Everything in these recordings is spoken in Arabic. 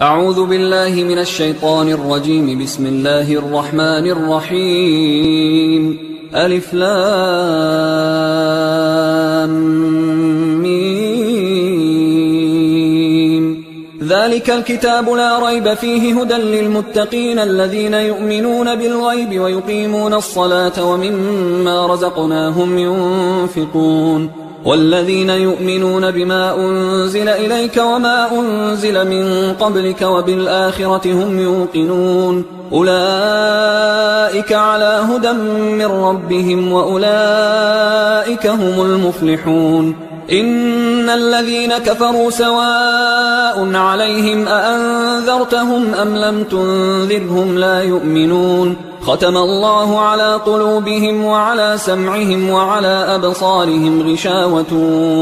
أعوذ بالله من الشيطان الرجيم. بسم الله الرحمن الرحيم. ألف لام ميم. ذلك الكتاب لا ريب فيه هدى للمتقين الذين يؤمنون بالغيب ويقيمون الصلاة ومما رزقناهم ينفقون والذين يؤمنون بما أنزل إليك وما أنزل من قبلك وبالآخرة هم يوقنون أولئك على هدى من ربهم وأولئك هم المفلحون. إن الذين كفروا سواء عليهم أأنذرتهم أم لم تنذرهم لا يؤمنون. ختم الله على قلوبهم وعلى سمعهم وعلى أبصارهم غشاوة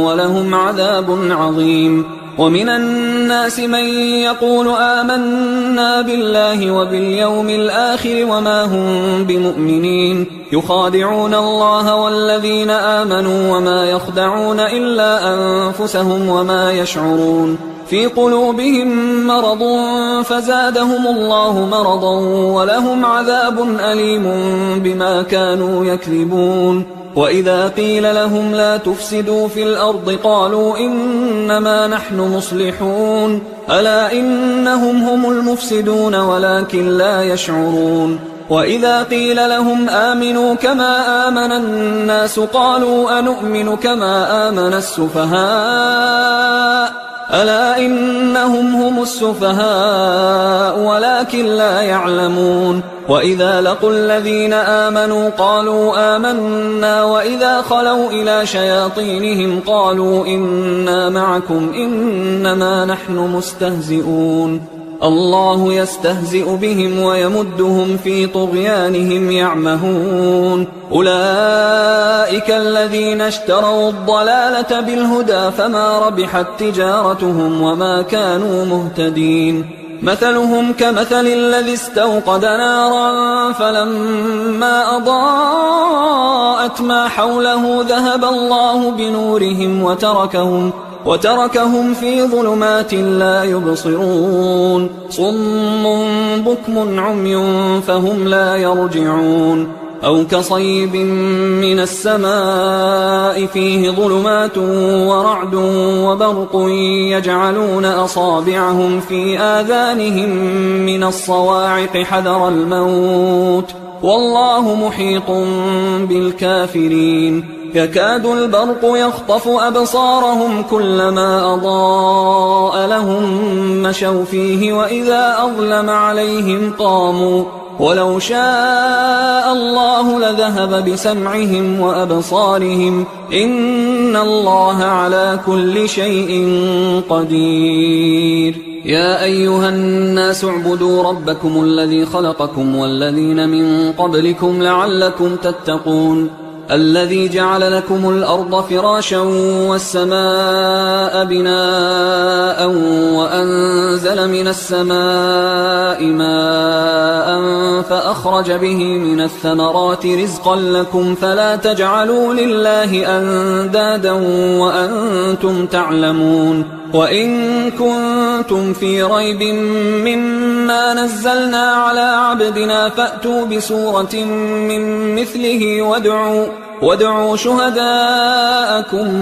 ولهم عذاب عظيم. ومن الناس من يقول آمنا بالله وباليوم الآخر وما هم بمؤمنين يخادعون الله والذين آمنوا وما يخدعون إلا أنفسهم وما يشعرون. في قلوبهم مرض فزادهم الله مرضا ولهم عذاب أليم بما كانوا يكذبون. وإذا قيل لهم لا تفسدوا في الأرض قالوا إنما نحن مصلحون ألا إنهم هم المفسدون ولكن لا يشعرون. وإذا قيل لهم آمنوا كما آمن الناس قالوا أنؤمن كما آمن السفهاء ألا إنهم هم السفهاء ولكن لا يعلمون. وإذا لقوا الذين آمنوا قالوا آمنا وإذا خلوا إلى شياطينهم قالوا إنا معكم إنما نحن مستهزئون. الله يستهزئ بهم ويمدهم في طغيانهم يعمهون. أولئك الذين اشتروا الضلالة بالهدى فما ربحت تجارتهم وما كانوا مهتدين. مثلهم كمثل الذي استوقد نارا فلما أضاءت ما حوله ذهب الله بنورهم وتركهم في ظلمات لا يبصرون. صم بكم عمي فهم لا يرجعون. أو كصيب من السماء فيه ظلمات ورعد وبرق يجعلون أصابعهم في آذانهم من الصواعق حذر الموت والله محيط بالكافرين. يكاد البرق يخطف أبصارهم كلما أضاء لهم مشوا فيه وإذا أظلم عليهم قاموا ولو شاء الله لذهب بسمعهم وأبصارهم إن الله على كل شيء قدير. يا أيها الناس اعبدوا ربكم الذي خلقكم والذين من قبلكم لعلكم تتقون. الذي جعل لكم الأرض فراشا والسماء بناء وأنزل من السماء ماء فأخرج به من الثمرات رزقا لكم فلا تجعلوا لله أندادا وأنتم تعلمون. وإن كنتم في ريب مما نزلنا على عبدنا فأتوا بسورة من مثله وادعوا شهداءكم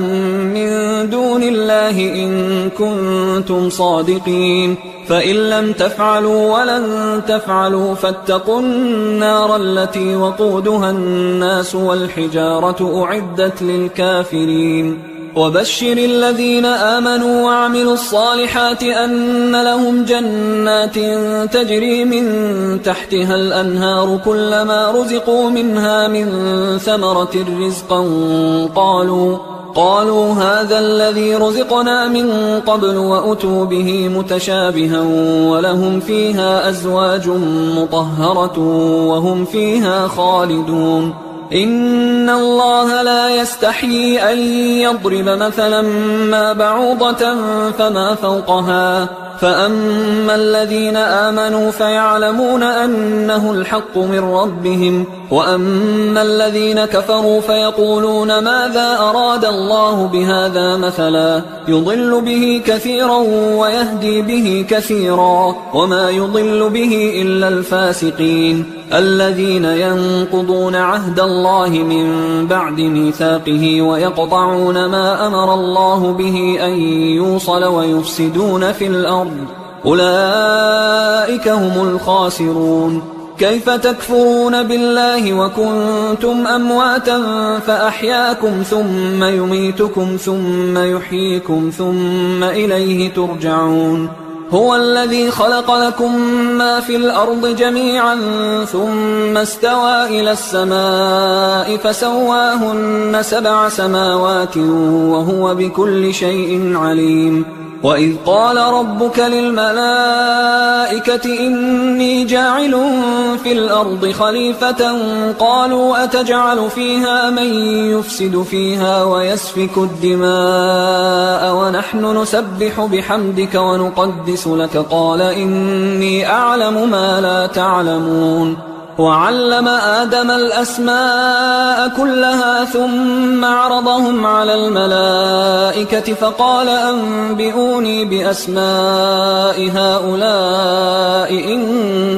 من دون الله إن كنتم صادقين. فإن لم تفعلوا ولن تفعلوا فاتقوا النار التي وقودها الناس والحجارة أعدت للكافرين. وبشر الذين آمنوا وعملوا الصالحات أن لهم جنات تجري من تحتها الأنهار كلما رزقوا منها من ثمرة رزقا قالوا هذا الذي رزقنا من قبل وأتوا به متشابها ولهم فيها أزواج مطهرة وهم فيها خالدون. إن الله لا يستحيي أن يضرب مثلا ما بعوضة فما فوقها فأما الذين آمنوا فيعلمون أنه الحق من ربهم، وأما الذين كفروا فيقولون ماذا أراد الله بهذا مثلا يضل به كثيرا ويهدي به كثيرا، وما يضل به إلا الفاسقين الذين ينقضون عهد الله من بعد ميثاقه ويقطعون ما أمر الله به أن يوصل ويفسدون في الأرض، أولئك هم الخاسرون. كيف تكفرون بالله وكنتم أمواتا فأحياكم ثم يميتكم ثم يحييكم ثم إليه ترجعون. هو الذي خلق لكم ما في الأرض جميعا ثم استوى إلى السماء فسواهن 7 سماوات وهو بكل شيء عليم. وإذ قال ربك للملائكة إني جاعل في الأرض خليفة قالوا أتجعل فيها من يفسد فيها ويسفك الدماء ونحن نسبح بحمدك ونقدس لك قال إني أعلم ما لا تعلمون. وعلم آدم الأسماء كلها ثم عرضهم على الملائكة فقال أنبئوني بأسماء هؤلاء إن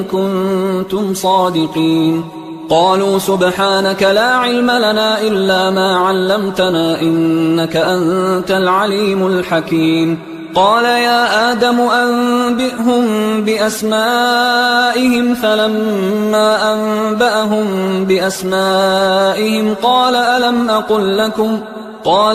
كنتم صادقين. قالوا سبحانك لا علم لنا إلا ما علمتنا إنك أنت العليم الحكيم. قال يا آدم أنبئهم بأسمائهم فلما أنبأهم بأسمائهم قال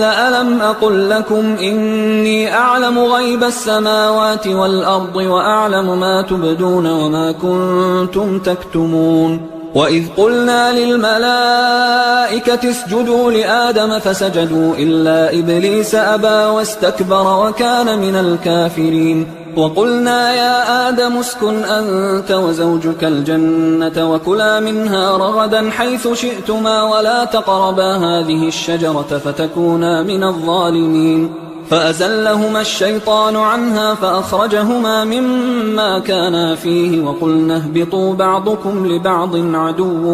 ألم أقل لكم إني أعلم غيب السماوات والأرض وأعلم ما تبدون وما كنتم تكتمون. وإذ قلنا للملائكة اسجدوا لآدم فسجدوا إلا إبليس أبى واستكبر وكان من الكافرين. وقلنا يا آدم اسكن أنت وزوجك الجنة وكلا منها رغدا حيث شئتما ولا تقربا هذه الشجرة فتكونا من الظالمين. فأزلهما الشيطان عنها فأخرجهما مما كانا فيه وقلنا اهبطوا بعضكم لبعض عدو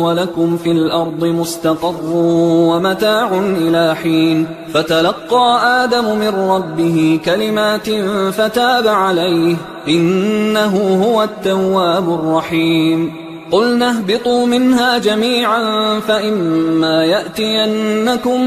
ولكم في الأرض مستقر ومتاع إلى حين. فتلقى آدم من ربه كلمات فتاب عليه إنه هو التواب الرحيم. قلنا اهبطوا منها جميعا فإما يأتينكم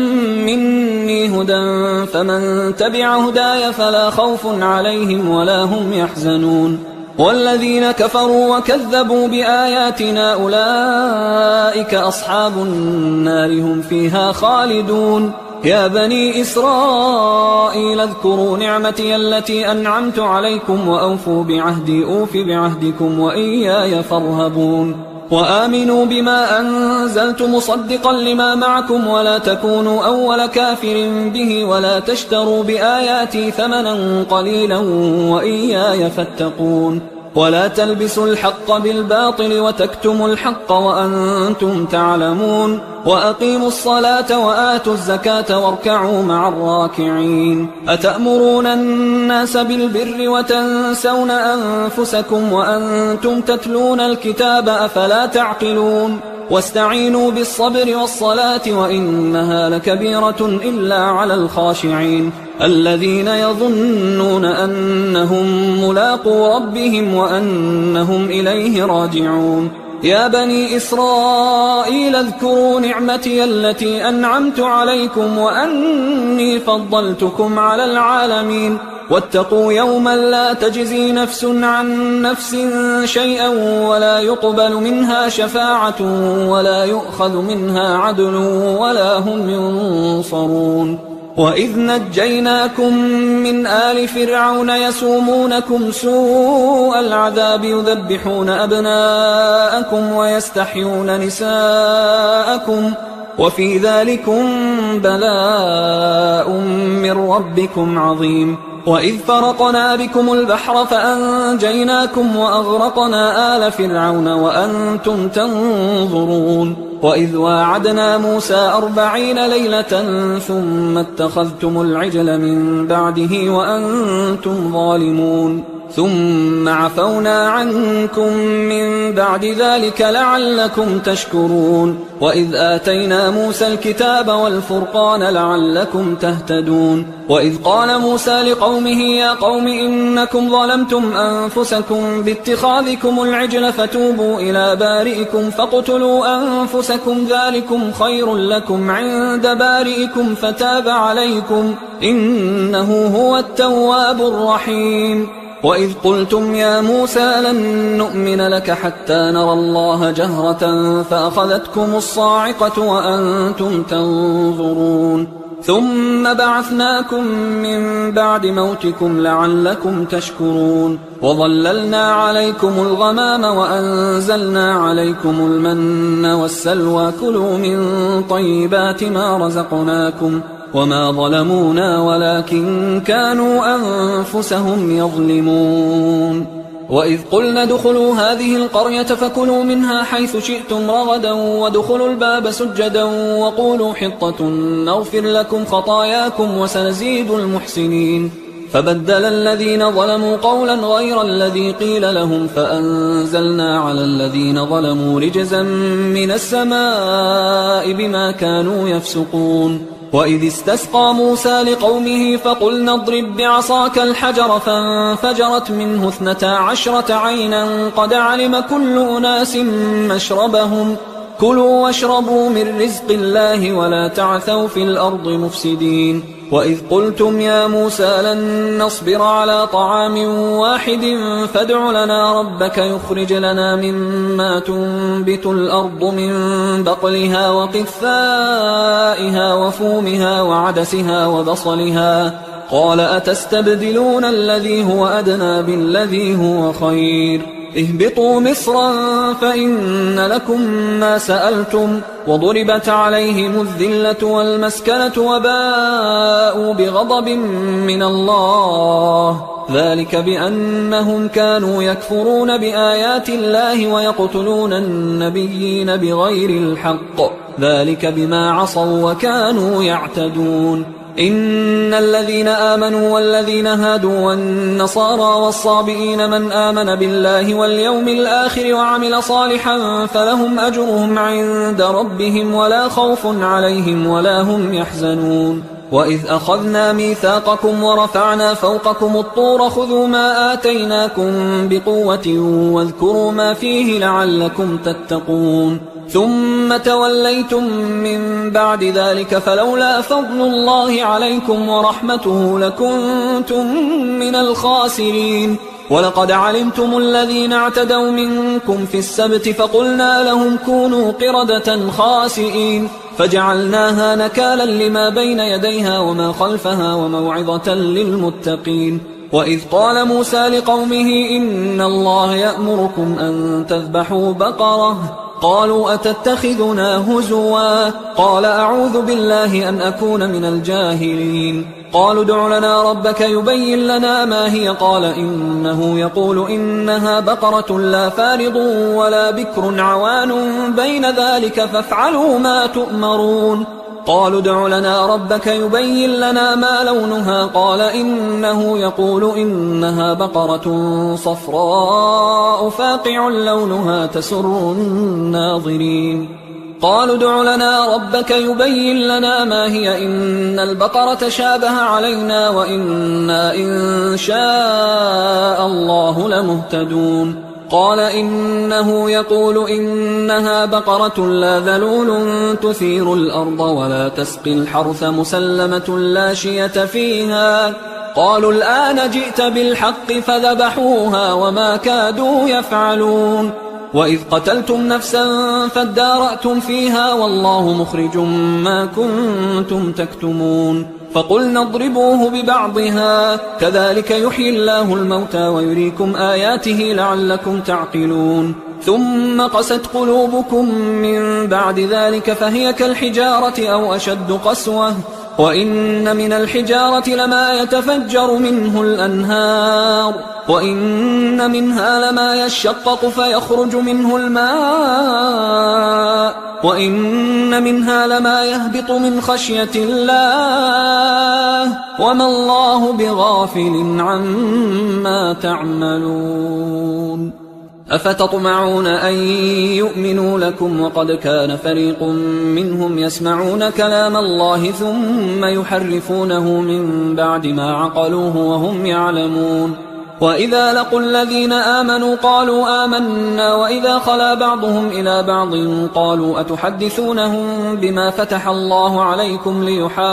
مني هدى فمن تبع هداي فلا خوف عليهم ولا هم يحزنون. والذين كفروا وكذبوا بآياتنا أولئك أصحاب النار هم فيها خالدون. يا بني إسرائيل اذكروا نعمتي التي أنعمت عليكم وأوفوا بعهدي أوف بعهدكم وإياي فارهبون. وآمنوا بما أنزلت مصدقا لما معكم ولا تكونوا أول كافر به ولا تشتروا بآياتي ثمنا قليلا وإياي فاتقون. ولا تلبسوا الحق بالباطل وتكتموا الحق وأنتم تعلمون. وأقيموا الصلاة وآتوا الزكاة واركعوا مع الراكعين. أتأمرون الناس بالبر وتنسون أنفسكم وأنتم تتلون الكتاب أفلا تعقلون. واستعينوا بالصبر والصلاة وإنها لكبيرة إلا على الخاشعين الذين يظنون أنهم ملاقو ربهم وأنهم إليه راجعون. يا بني إسرائيل اذكروا نعمتي التي أنعمت عليكم وأني فضلتكم على العالمين. واتقوا يوما لا تجزي نفس عن نفس شيئا ولا يقبل منها شفاعة ولا يؤخذ منها عدل ولا هم ينصرون. وإذ نجيناكم من آل فرعون يسومونكم سوء العذاب يذبحون أبناءكم ويستحيون نساءكم وفي ذلكم بلاء من ربكم عظيم. وإذ فرقنا بكم البحر فأنجيناكم وأغرقنا آل فرعون وأنتم تنظرون. وإذ واعدنا موسى 40 ليلة ثم اتخذتم العجل من بعده وأنتم ظالمون. ثم عفونا عنكم من بعد ذلك لعلكم تشكرون وإذ آتينا موسى الكتاب والفرقان لعلكم تهتدون وإذ قال موسى لقومه يا قوم إنكم ظلمتم أنفسكم باتخاذكم العجل فتوبوا إلى بارئكم فاقتلوا أنفسكم ذلكم خير لكم عند بارئكم فتاب عليكم إنه هو التواب الرحيم وإذ قلتم يا موسى لن نؤمن لك حتى نرى الله جهرة فأخذتكم الصاعقة وأنتم تنظرون ثم بعثناكم من بعد موتكم لعلكم تشكرون وظللنا عليكم الغمام وأنزلنا عليكم المن والسلوى كلوا من طيبات ما رزقناكم وما ظلمونا ولكن كانوا أنفسهم يظلمون وإذ قلنا ادخلوا هذه القرية فكلوا منها حيث شئتم رغدا وادخلوا الباب سجدا وقولوا حطة نغفر لكم خطاياكم وسنزيد المحسنين فبدل الذين ظلموا قولا غير الذي قيل لهم فأنزلنا على الذين ظلموا رجزا من السماء بما كانوا يفسقون وإذ استسقى موسى لقومه فقلنا اضرب بعصاك الحجر فانفجرت منه 12 عينا قد علم كل أناس مشربهم كلوا واشربوا من رزق الله ولا تعثوا في الأرض مفسدين وإذ قلتم يا موسى لن نصبر على طعام واحد فادع لنا ربك يخرج لنا مما تنبت الأرض من بقلها وقثائها وفومها وعدسها وبصلها قال أتستبدلون الذي هو أدنى بالذي هو خير اهبطوا مصرا فإن لكم ما سألتم وضربت عليهم الذلة والمسكنة وباءوا بغضب من الله ذلك بأنهم كانوا يكفرون بآيات الله ويقتلون النبيين بغير الحق ذلك بما عصوا وكانوا يعتدون إن الذين آمنوا والذين هادوا والنصارى والصابئين من آمن بالله واليوم الآخر وعمل صالحا فلهم أجرهم عند ربهم ولا خوف عليهم ولا هم يحزنون وإذ أخذنا ميثاقكم ورفعنا فوقكم الطور خذوا ما آتيناكم بقوة واذكروا ما فيه لعلكم تتقون ثم توليتم من بعد ذلك فلولا فضل الله عليكم ورحمته لكنتم من الخاسرين ولقد علمتم الذين اعتدوا منكم في السبت فقلنا لهم كونوا قردة خاسئين فجعلناها نكالا لما بين يديها وما خلفها وموعظة للمتقين وإذ قال موسى لقومه إن الله يأمركم أن تذبحوا بقرة قالوا أتتخذنا هزوا قال أعوذ بالله أن أكون من الجاهلين قالوا ادع لنا ربك يبين لنا ما هي قال إنه يقول إنها بقرة لا فارض ولا بكر عوان بين ذلك فافعلوا ما تؤمرون قالوا ادع لنا ربك يبين لنا ما لونها قال إنه يقول إنها بقرة صفراء فاقع لونها تسر الناظرين قالوا ادع لنا ربك يبين لنا ما هي إن البقرة شابه علينا وإنا إن شاء الله لمهتدون قال إنه يقول إنها بقرة لا ذلول تثير الأرض ولا تسقي الحرث مسلمة لا شية فيها قالوا الآن جئت بالحق فذبحوها وما كادوا يفعلون وإذ قتلتم نفسا فادارأتم فيها والله مخرج ما كنتم تكتمون فقلنا اضربوه ببعضها كذلك يحيي الله الموتى ويريكم آياته لعلكم تعقلون ثم قست قلوبكم من بعد ذلك فهي كالحجارة أو أشد قسوة وإن من الحجارة لما يتفجر منه الأنهار وإن منها لما يشقق فيخرج منه الماء وإن منها لما يهبط من خشية الله وما الله بغافل عما تعملون. أفتطمعون أن يؤمنوا لكم وقد كان فريق منهم يسمعون كلام الله ثم يحرفونه من بعد ما عقلوه وهم يعلمون. وإذا لقوا الذين آمنوا قالوا آمنا وإذا خلا بعضهم إلى بعض قالوا أتحدثونهم بما فتح الله عليكم ليحاجوكم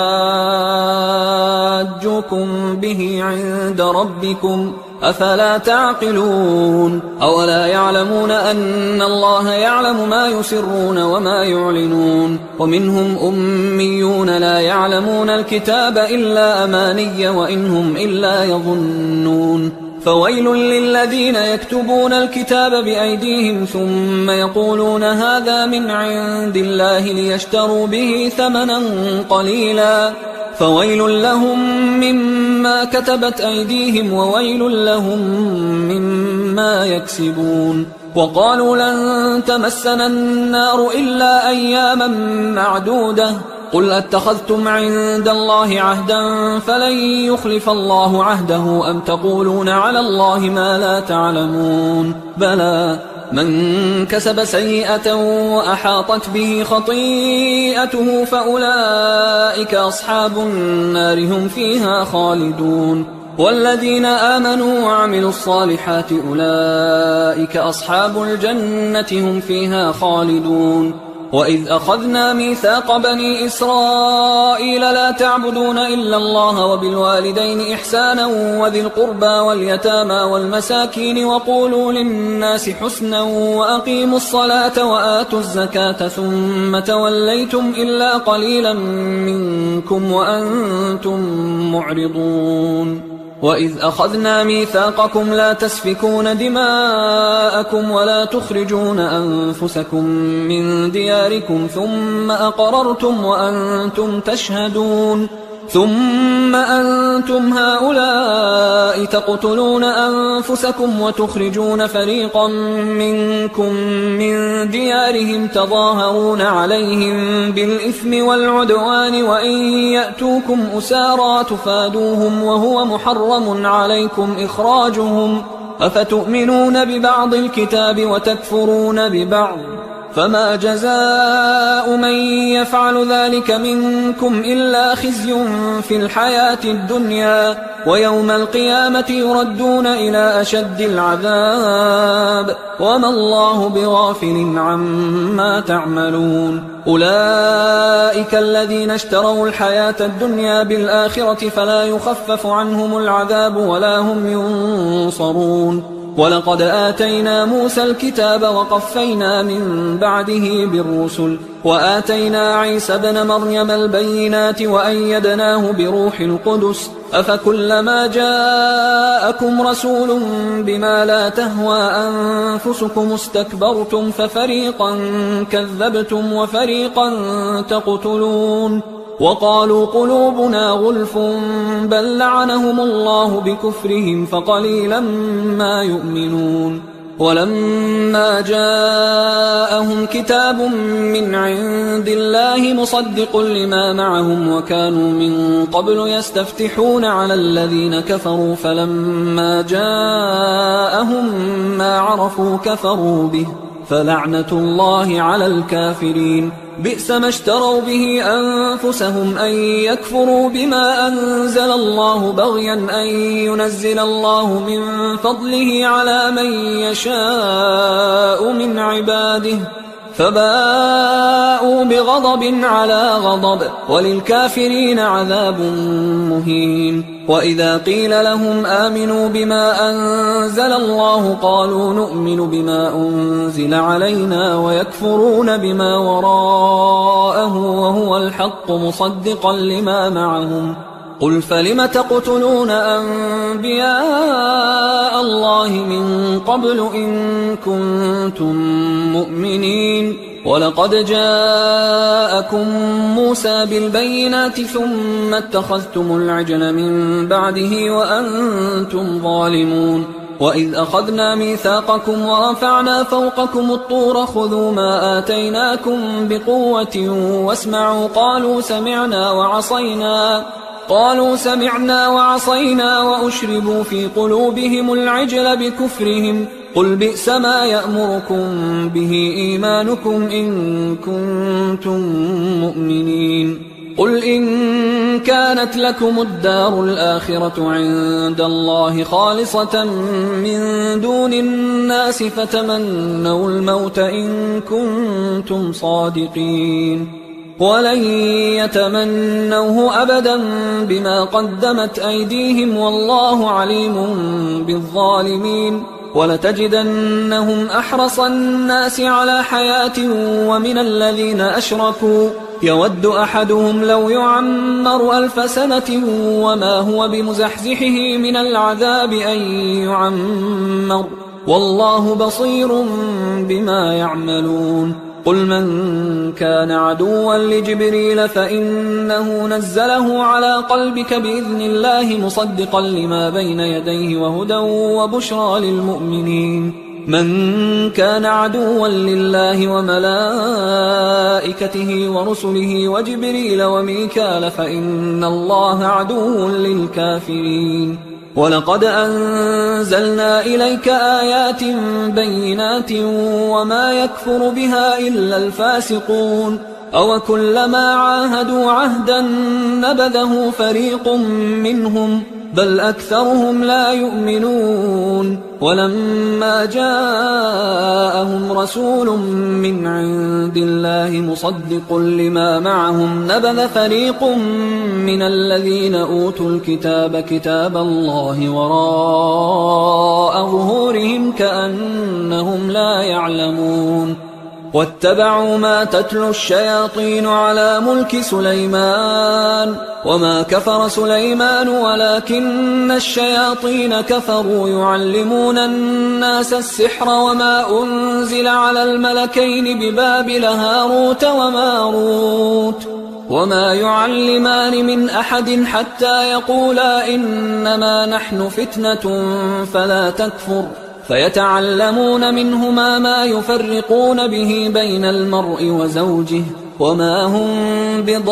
به عند ربكم أفلا تعقلون. أولا يعلمون أن الله يعلم ما يسرون وما يعلنون. ومنهم أميون لا يعلمون الكتاب إلا أماني وإنهم إلا يظنون. فويل للذين يكتبون الكتاب بأيديهم ثم يقولون هذا من عند الله ليشتروا به ثمنا قليلا فويل لهم مما كتبت أيديهم وويل لهم مما يكسبون. وقالوا لن تمسنا النار إلا أياما معدودة قل أتخذتم عند الله عهدا فلن يخلف الله عهده أم تقولون على الله ما لا تعلمون. بلى من كسب سيئة وأحاطت به خطيئته فأولئك أصحاب النار هم فيها خالدون. والذين آمنوا وعملوا الصالحات أولئك أصحاب الجنة هم فيها خالدون. وإذ أخذنا ميثاق بني إسرائيل لا تعبدون إلا الله وبالوالدين إحسانا وذي القربى واليتامى والمساكين وقولوا للناس حسنا وأقيموا الصلاة وآتوا الزكاة ثم توليتم إلا قليلا منكم وأنتم معرضون. وإذ أخذنا ميثاقكم لا تسفكون دماءكم ولا تخرجون أنفسكم من دياركم ثم أقررتم وأنتم تشهدون ثم أنتم هؤلاء تقتلون أنفسكم وتخرجون فريقا منكم من ديارهم تظاهرون عليهم بالإثم والعدوان وإن يأتوكم أسارى تفادوهم وهو محرم عليكم إخراجهم أفتؤمنون ببعض الكتاب وتكفرون ببعض فما جزاء من يفعل ذلك منكم إلا خزي في الحياة الدنيا ويوم القيامة يردون إلى أشد العذاب وما الله بغافل عما تعملون. أولئك الذين اشتروا الحياة الدنيا بالآخرة فلا يخفف عنهم العذاب ولا هم ينصرون. ولقد آتينا موسى الكتاب وقفينا من بعده بالرسل وآتينا عيسى ابن مريم البينات وأيدناه بروح القدس أفكلما جاءكم رسول بما لا تهوى أنفسكم استكبرتم ففريقا كذبتم وفريقا تقتلون. وقالوا قلوبنا غلف بل لعنهم الله بكفرهم فقليلا ما يؤمنون. ولما جاءهم كتاب من عند الله مصدق لما معهم وكانوا من قبل يستفتحون على الذين كفروا فلما جاءهم ما عرفوا كفروا به فلعنة الله على الكافرين. بئس ما اشتروا به أنفسهم أن يكفروا بما أنزل الله بغيا أن ينزل الله من فضله على من يشاء من عباده فباءوا بغضب على غضب وللكافرين عذاب مهين. وإذا قيل لهم آمنوا بما أنزل الله قالوا نؤمن بما أنزل علينا ويكفرون بما وراءه وهو الحق مصدقا لما معهم. قل فلم تقتلون أنبياء الله من قبل إن كنتم مؤمنين ولقد جاءكم موسى بالبينات ثم اتخذتم العجل من بعده وأنتم ظالمون وإذ أخذنا ميثاقكم ورفعنا فوقكم الطور خذوا ما آتيناكم بقوة واسمعوا قالوا سمعنا وعصينا وأشربوا في قلوبهم العجل بكفرهم قل بئس ما يأمركم به إيمانكم إن كنتم مؤمنين قل إن كانت لكم الدار الآخرة عند الله خالصة من دون الناس فتمنوا الموت إن كنتم صادقين ولن يتمنوه أبدا بما قدمت أيديهم والله عليم بالظالمين ولتجدنهم أحرص الناس على حياة ومن الذين أشركوا يود أحدهم لو يعمر 1000 سنة وما هو بمزحزحه من العذاب أن يعمر والله بصير بما يعملون قل من كان عدوا لجبريل فإنه نزله على قلبك بإذن الله مصدقا لما بين يديه وهدى وبشرى للمؤمنين من كان عدوا لله وملائكته ورسله وجبريل وميكال فإن الله عدو للكافرين ولقد أنزلنا إليك آيات بينات وما يكفر بها إلا الفاسقون أوكلما عاهدوا عهدا نبذه فريق منهم بل أكثرهم لا يؤمنون ولما جاءهم رسول من عند الله مصدق لما معهم نبذ فريق من الذين أوتوا الكتاب كتاب الله وراء ظهورهم كأنهم لا يعلمون واتبعوا ما تتلو الشياطين على ملك سليمان وما كفر سليمان ولكن الشياطين كفروا يعلمون الناس السحر وما أنزل على الملكين ببابل هاروت وماروت وما يعلمان من أحد حتى يقولا إنما نحن فتنة فلا تكفر فيتعلمون منهما ما يفرقون به بين المرء وزوجه وما هم بضارين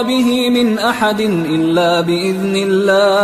به من أحد إلا بإذن الله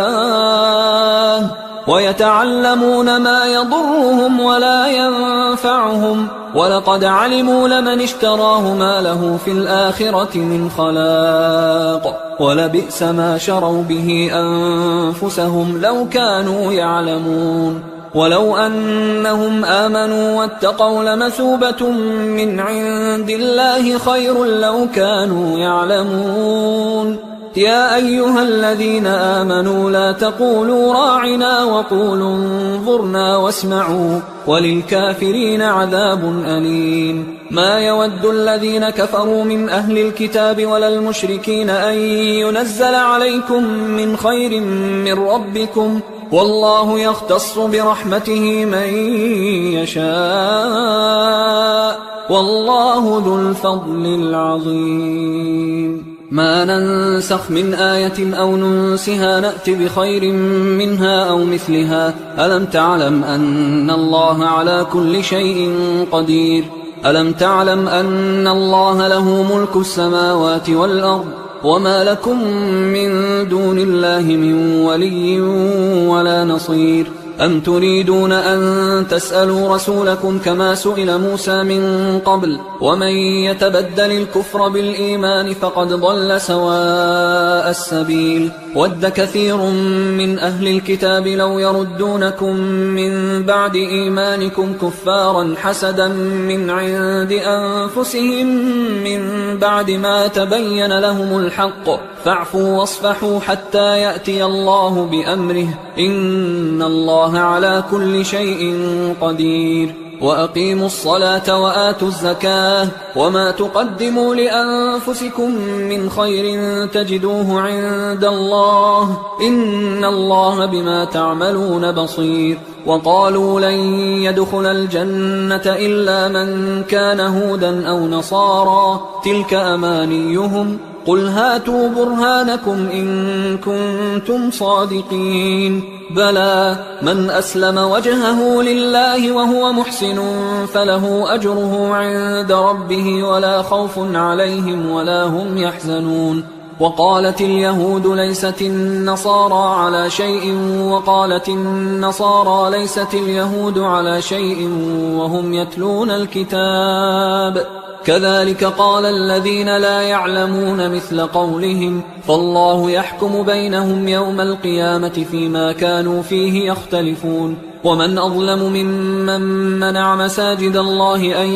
ويتعلمون ما يضرهم ولا ينفعهم ولقد علموا لمن اشتراه ما له في الآخرة من خلاق ولبئس ما شروا به أنفسهم لو كانوا يعلمون ولو أنهم آمنوا واتقوا لمثوبة من عند الله خير لو كانوا يعلمون يا أيها الذين آمنوا لا تقولوا راعنا وقولوا انظرنا واسمعوا وللكافرين عذاب أليم ما يود الذين كفروا من أهل الكتاب ولا المشركين أن ينزل عليكم من خير من ربكم والله يختص برحمته من يشاء والله ذو الفضل العظيم ما ننسخ من آية أو ننسها نأت بخير منها أو مثلها ألم تعلم أن الله على كل شيء قدير ألم تعلم أن الله له ملك السماوات والأرض وما لكم من دون الله من ولي ولا نصير أم تريدون أن تسألوا رسولكم كما سئل موسى من قبل ومن يتبدل الكفر بالإيمان فقد ضل سواء السبيل ود كثير من أهل الكتاب لو يردونكم من بعد إيمانكم كفارا حسدا من عند أنفسهم من بعد ما تبين لهم الحق فاعفوا واصفحوا حتى يأتي الله بأمره إن الله على كل شيء قدير وأقيموا الصلاة وآتوا الزكاة وما تقدموا لأنفسكم من خير تجدوه عند الله إن الله بما تعملون بصير. وقالوا لن يدخل الجنة إلا من كان هودا أو نصارى تلك أمانيهم قل هاتوا برهانكم إن كنتم صادقين بلى من أسلم وجهه لله وهو محسن فله أجره عند ربه ولا خوف عليهم ولا هم يحزنون. وقالت اليهود ليست النصارى على شيء وقالت النصارى ليست اليهود على شيء وهم يتلون الكتاب كذلك قال الذين لا يعلمون مثل قولهم فالله يحكم بينهم يوم القيامة فيما كانوا فيه يختلفون. ومن أظلم ممن منع مساجد الله أن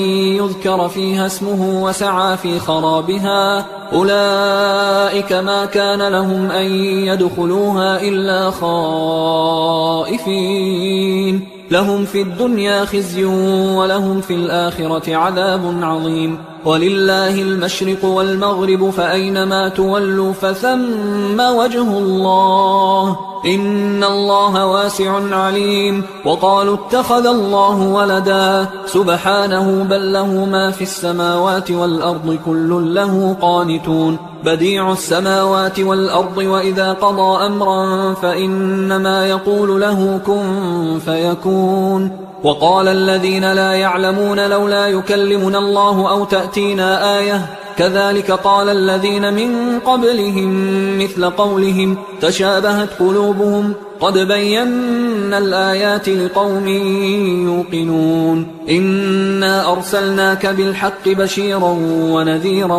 يذكر فيها اسمه وسعى في خرابها أولئك ما كان لهم أن يدخلوها إلا خائفين لهم في الدنيا خزي ولهم في الآخرة عذاب عظيم. ولله المشرق والمغرب فأينما تولوا فثم وجه الله إن الله واسع عليم. وقالوا اتخذ الله ولدا سبحانه بل له ما في السماوات والأرض كل له قانتون بديع السماوات والأرض وإذا قضى أمرا فإنما يقول له كن فيكون. وقال الذين لا يعلمون لولا يكلمنا الله أو تأتينا آية كذلك قال الذين من قبلهم مثل قولهم تشابهت قلوبهم قد بينا الآيات لقوم يوقنون. إنا أرسلناك بالحق بشيرا ونذيرا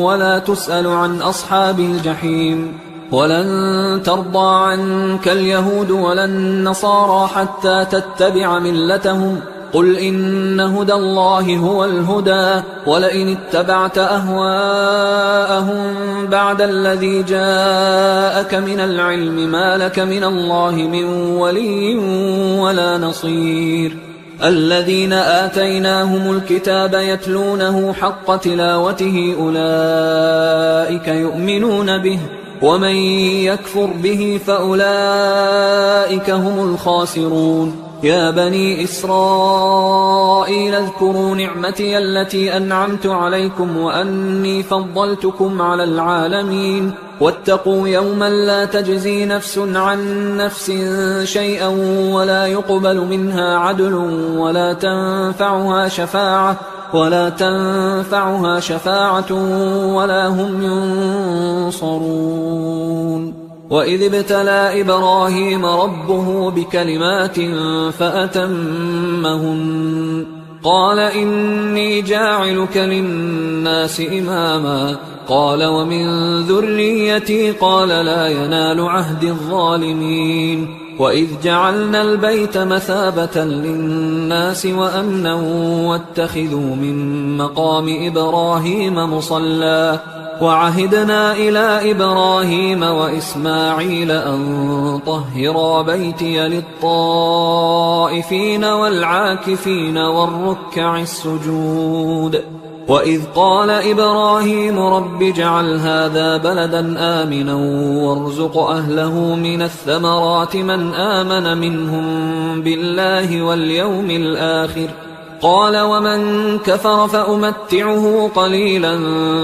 ولا تسأل عن أصحاب الجحيم. ولن ترضى عنك اليهود ولا النصارى حتى تتبع ملتهم قل إن هدى الله هو الهدى ولئن اتبعت أهواءهم بعد الذي جاءك من العلم ما لك من الله من ولي ولا نصير. الذين آتيناهم الكتاب يتلونه حق تلاوته أولئك يؤمنون به ومن يكفر به فأولئك هم الخاسرون. يا بني إسرائيل اذكروا نعمتي التي أنعمت عليكم وأني فضلتكم على العالمين واتقوا يوما لا تجزي نفس عن نفس شيئا ولا يقبل منها عدل ولا تنفعها شفاعة ولا هم ينصرون. وإذ ابتلى إبراهيم ربه بكلمات فأتمهن قال إني جاعلك للناس إماما قال ومن ذريتي قال لا ينال عهد الظالمين. وإذ جعلنا البيت مثابة للناس وأمنا واتخذوا من مقام إبراهيم مصلى وعهدنا إلى إبراهيم وإسماعيل أن طهرا بيتي للطائفين والعاكفين والركع السجود. وإذ قال إبراهيم رب اجعل هذا بلدا آمنا وارزق أهله من الثمرات من آمن منهم بالله واليوم الآخر قال ومن كفر فأمتعه قليلا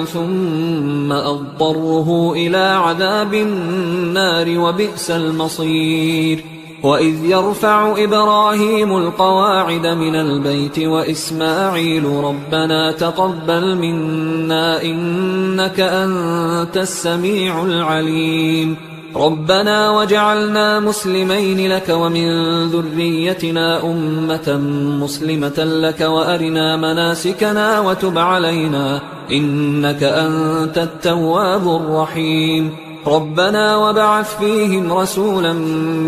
ثم أضطره إلى عذاب النار وبئس المصير. وإذ يرفع إبراهيم القواعد من البيت وإسماعيل ربنا تقبل منا إنك أنت السميع العليم ربنا وجعلنا مسلمين لك ومن ذريتنا أمة مسلمة لك وأرنا مناسكنا وتب علينا إنك أنت التواب الرحيم ربنا وابعث فيهم رسولا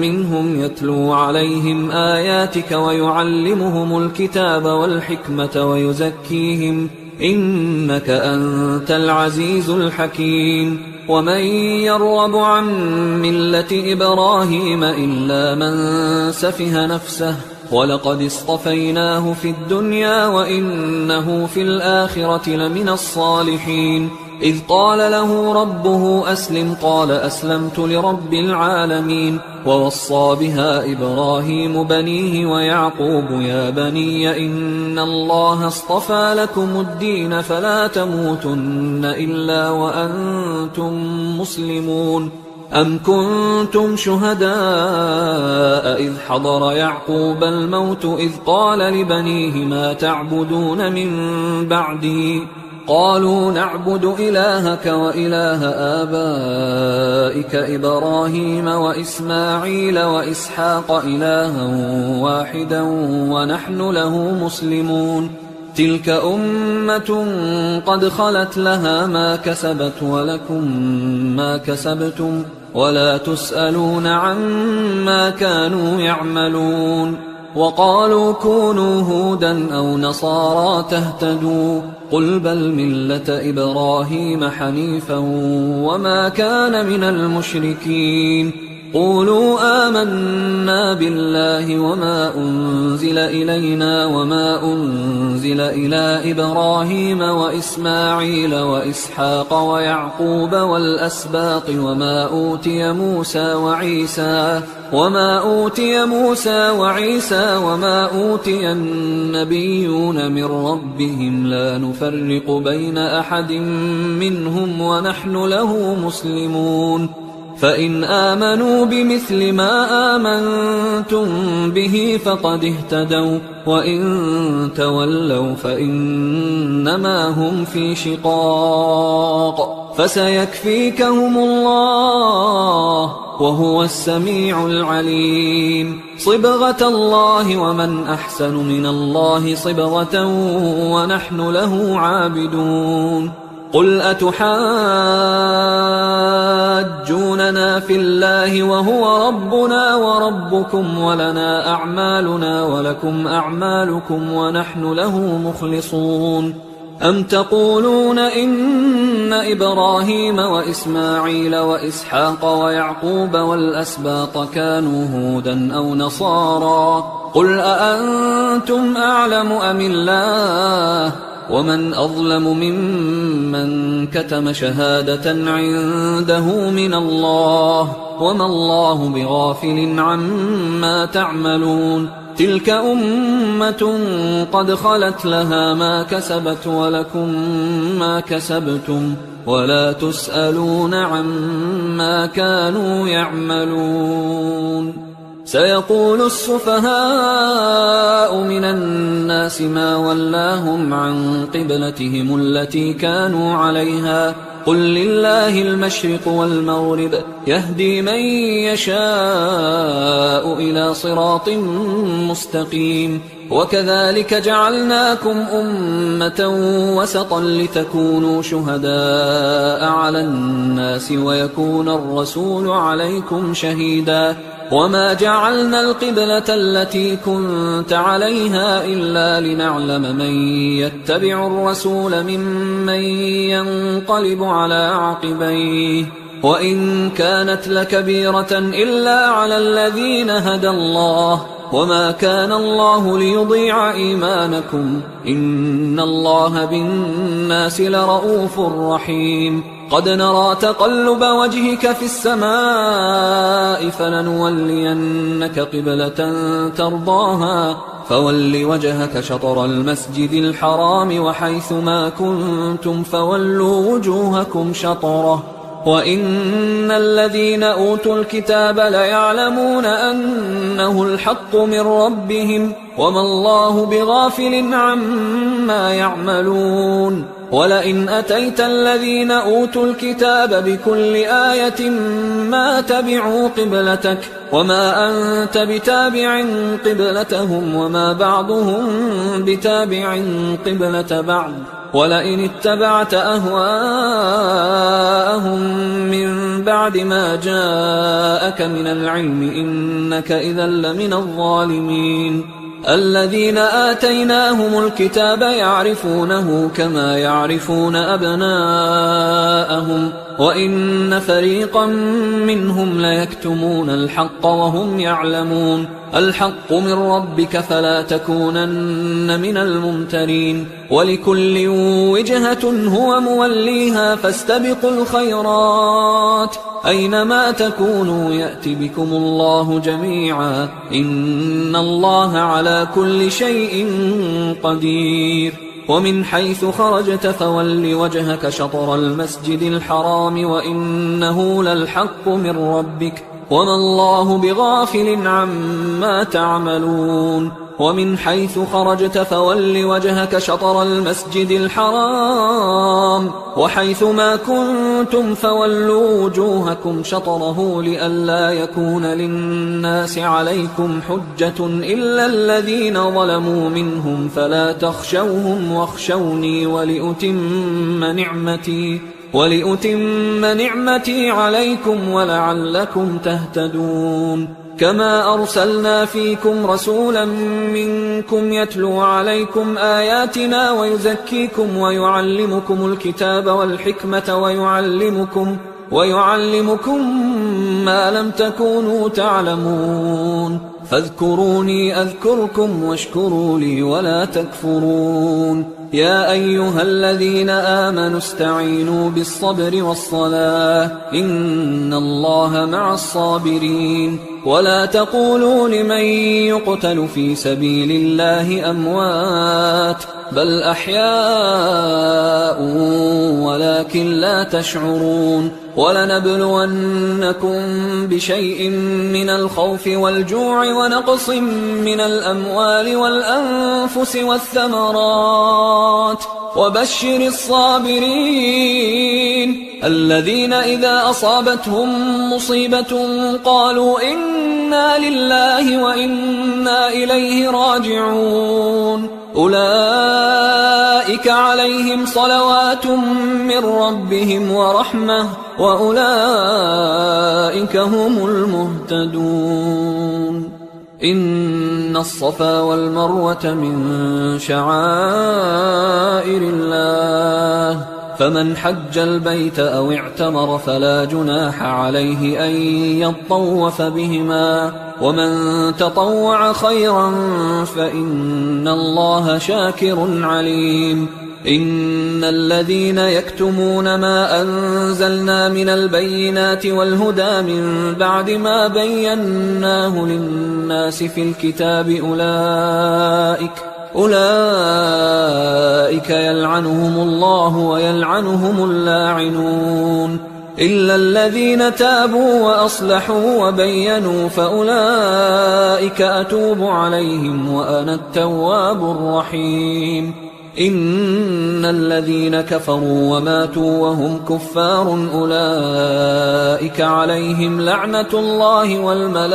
منهم يتلو عليهم آياتك ويعلمهم الكتاب والحكمة ويزكيهم إنك أنت العزيز الحكيم. ومن يرغب عن ملة إبراهيم إلا من سفه نفسه ولقد اصطفيناه في الدنيا وإنه في الآخرة لمن الصالحين. إذ قال له ربه أسلم قال أسلمت لرب العالمين. ووصى بها إبراهيم بنيه ويعقوب يا بني إن الله اصطفى لكم الدين فلا تموتن إلا وأنتم مسلمون. أم كنتم شهداء إذ حضر يعقوب الموت إذ قال لبنيه ما تعبدون من بعدي قالوا نعبد إلهك وإله آبائك إبراهيم وإسماعيل وإسحاق إلها واحدا ونحن له مسلمون. تلك أمة قد خلت لها ما كسبت ولكم ما كسبتم ولا تسألون عما كانوا يعملون. وقالوا كونوا هودا أو نصارى تهتدوا قل بل ملة إبراهيم حنيفا وما كان من المشركين. قولوا آمنا بالله وما أنزل إلينا وما أنزل إلى إبراهيم وإسماعيل وإسحاق ويعقوب والأسباط وما أوتي موسى وعيسى وما أوتي النبيون من ربهم لا نفرق بين أحد منهم ونحن له مسلمون. فإن آمنوا بمثل ما آمنتم به فقد اهتدوا وإن تولوا فإنما هم في شقاق فسيكفيكهم الله وهو السميع العليم. صبغة الله ومن أحسن من الله صبغة ونحن له عابدون. قل أتحاجوننا في الله وهو ربنا وربكم ولنا أعمالنا ولكم أعمالكم ونحن له مخلصون. أم تقولون إن إبراهيم وإسماعيل وإسحاق ويعقوب والأسباط كانوا هودا أو نصارى قل أأنتم أعلم أم الله ومن أظلم ممن كتم شهادة عنده من الله وما الله بغافل عما تعملون. تلك أمة قد خلت لها ما كسبت ولكم ما كسبتم ولا تسألون عما كانوا يعملون. سيقول السفهاء من الناس ما ولاهم عن قبلتهم التي كانوا عليها قل لله المشرق والمغرب يهدي من يشاء إلى صراط مستقيم. وكذلك جعلناكم أمة وسطا لتكونوا شهداء على الناس ويكون الرسول عليكم شهيدا. وما جعلنا القبلة التي كنت عليها إلا لنعلم من يتبع الرسول ممن ينقلب على عقبيه وإن كانت لكبيرة إلا على الذين هدى الله وما كان الله ليضيع إيمانكم إن الله بالناس لرؤوف رحيم. قد نرى تقلب وجهك في السماء فلنولينك قبلة ترضاها فول وجهك شطر المسجد الحرام وحيث ما كنتم فولوا وجوهكم شطره وإن الذين أوتوا الكتاب ليعلمون أنه الحق من ربهم وما الله بغافل عما يعملون. ولئن أتيت الذين أوتوا الكتاب بكل آية ما تبعوا قبلتك وما أنت بتابع قبلتهم وما بعضهم بتابع قبلة بعض ولئن اتبعت أهواءهم من بعد ما جاءك من العلم إنك إذا لمن الظالمين. الذين آتيناهم الكتاب يعرفونه كما يعرفون أبناءهم وإن فريقا منهم ليكتمون الحق وهم يعلمون. الحق من ربك فلا تكونن من الممترين ولكل وجهة هو موليها فاستبقوا الخيرات أينما تكونوا يأت بكم الله جميعا إن الله على كل شيء قدير ومن حيث خرجت فول وجهك شطر المسجد الحرام وإنه للحق من ربك وما الله بغافل عما تعملون ومن حيث خرجت فول وجهك شطر المسجد الحرام وحيث ما كنتم فولوا وجوهكم شطره لئلا يكون للناس عليكم حجة إلا الذين ظلموا منهم فلا تخشوهم واخشوني ولأتم نعمتي عليكم ولعلكم تهتدون كما أرسلنا فيكم رسولا منكم يتلو عليكم آياتنا ويزكيكم ويعلمكم الكتاب والحكمة ويعلمكم ما لم تكونوا تعلمون فاذكروني أذكركم واشكروا لي ولا تكفرون يا أيها الذين آمنوا استعينوا بالصبر والصلاة إن الله مع الصابرين ولا تقولوا لمن يقتل في سبيل الله أموات بل أحياء ولكن لا تشعرون ولنبلونكم بشيء من الخوف والجوع ونقص من الأموال والأنفس والثمرات وبشر الصابرين الذين إذا أصابتهم مصيبة قالوا إنا لله وإنا إليه راجعون أولئك عليهم صلوات من ربهم ورحمة وأولئك هم المهتدون إن الصفا والمروة من شعائر الله فمن حج البيت أو اعتمر فلا جناح عليه أن يطوف بهما ومن تطوع خيرا فإن الله شاكر عليم إن الذين يكتمون ما أنزلنا من البينات والهدى من بعد ما بيناه للناس في الكتاب أولئك يلعنهم الله ويلعنهم اللاعنون إلا الذين تابوا وأصلحوا وبينوا فأولئك أتوب عليهم وأنا التواب الرحيم إن الذين كفروا وماتوا وهم كفار أولئك عليهم لعنة الله والملائكة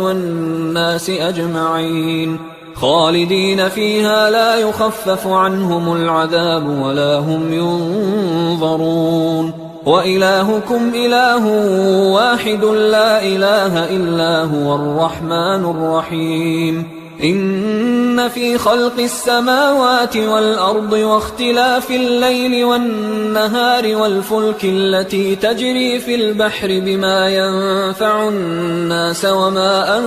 والناس أجمعين خالدين فيها لا يخفف عنهم العذاب ولا هم ينظرون وإلهكم إله واحد لا إله إلا هو الرحمن الرحيم إن في خلق السماوات والأرض واختلاف الليل والنهار والفلك التي تجري في البحر بما ينفع الناس وما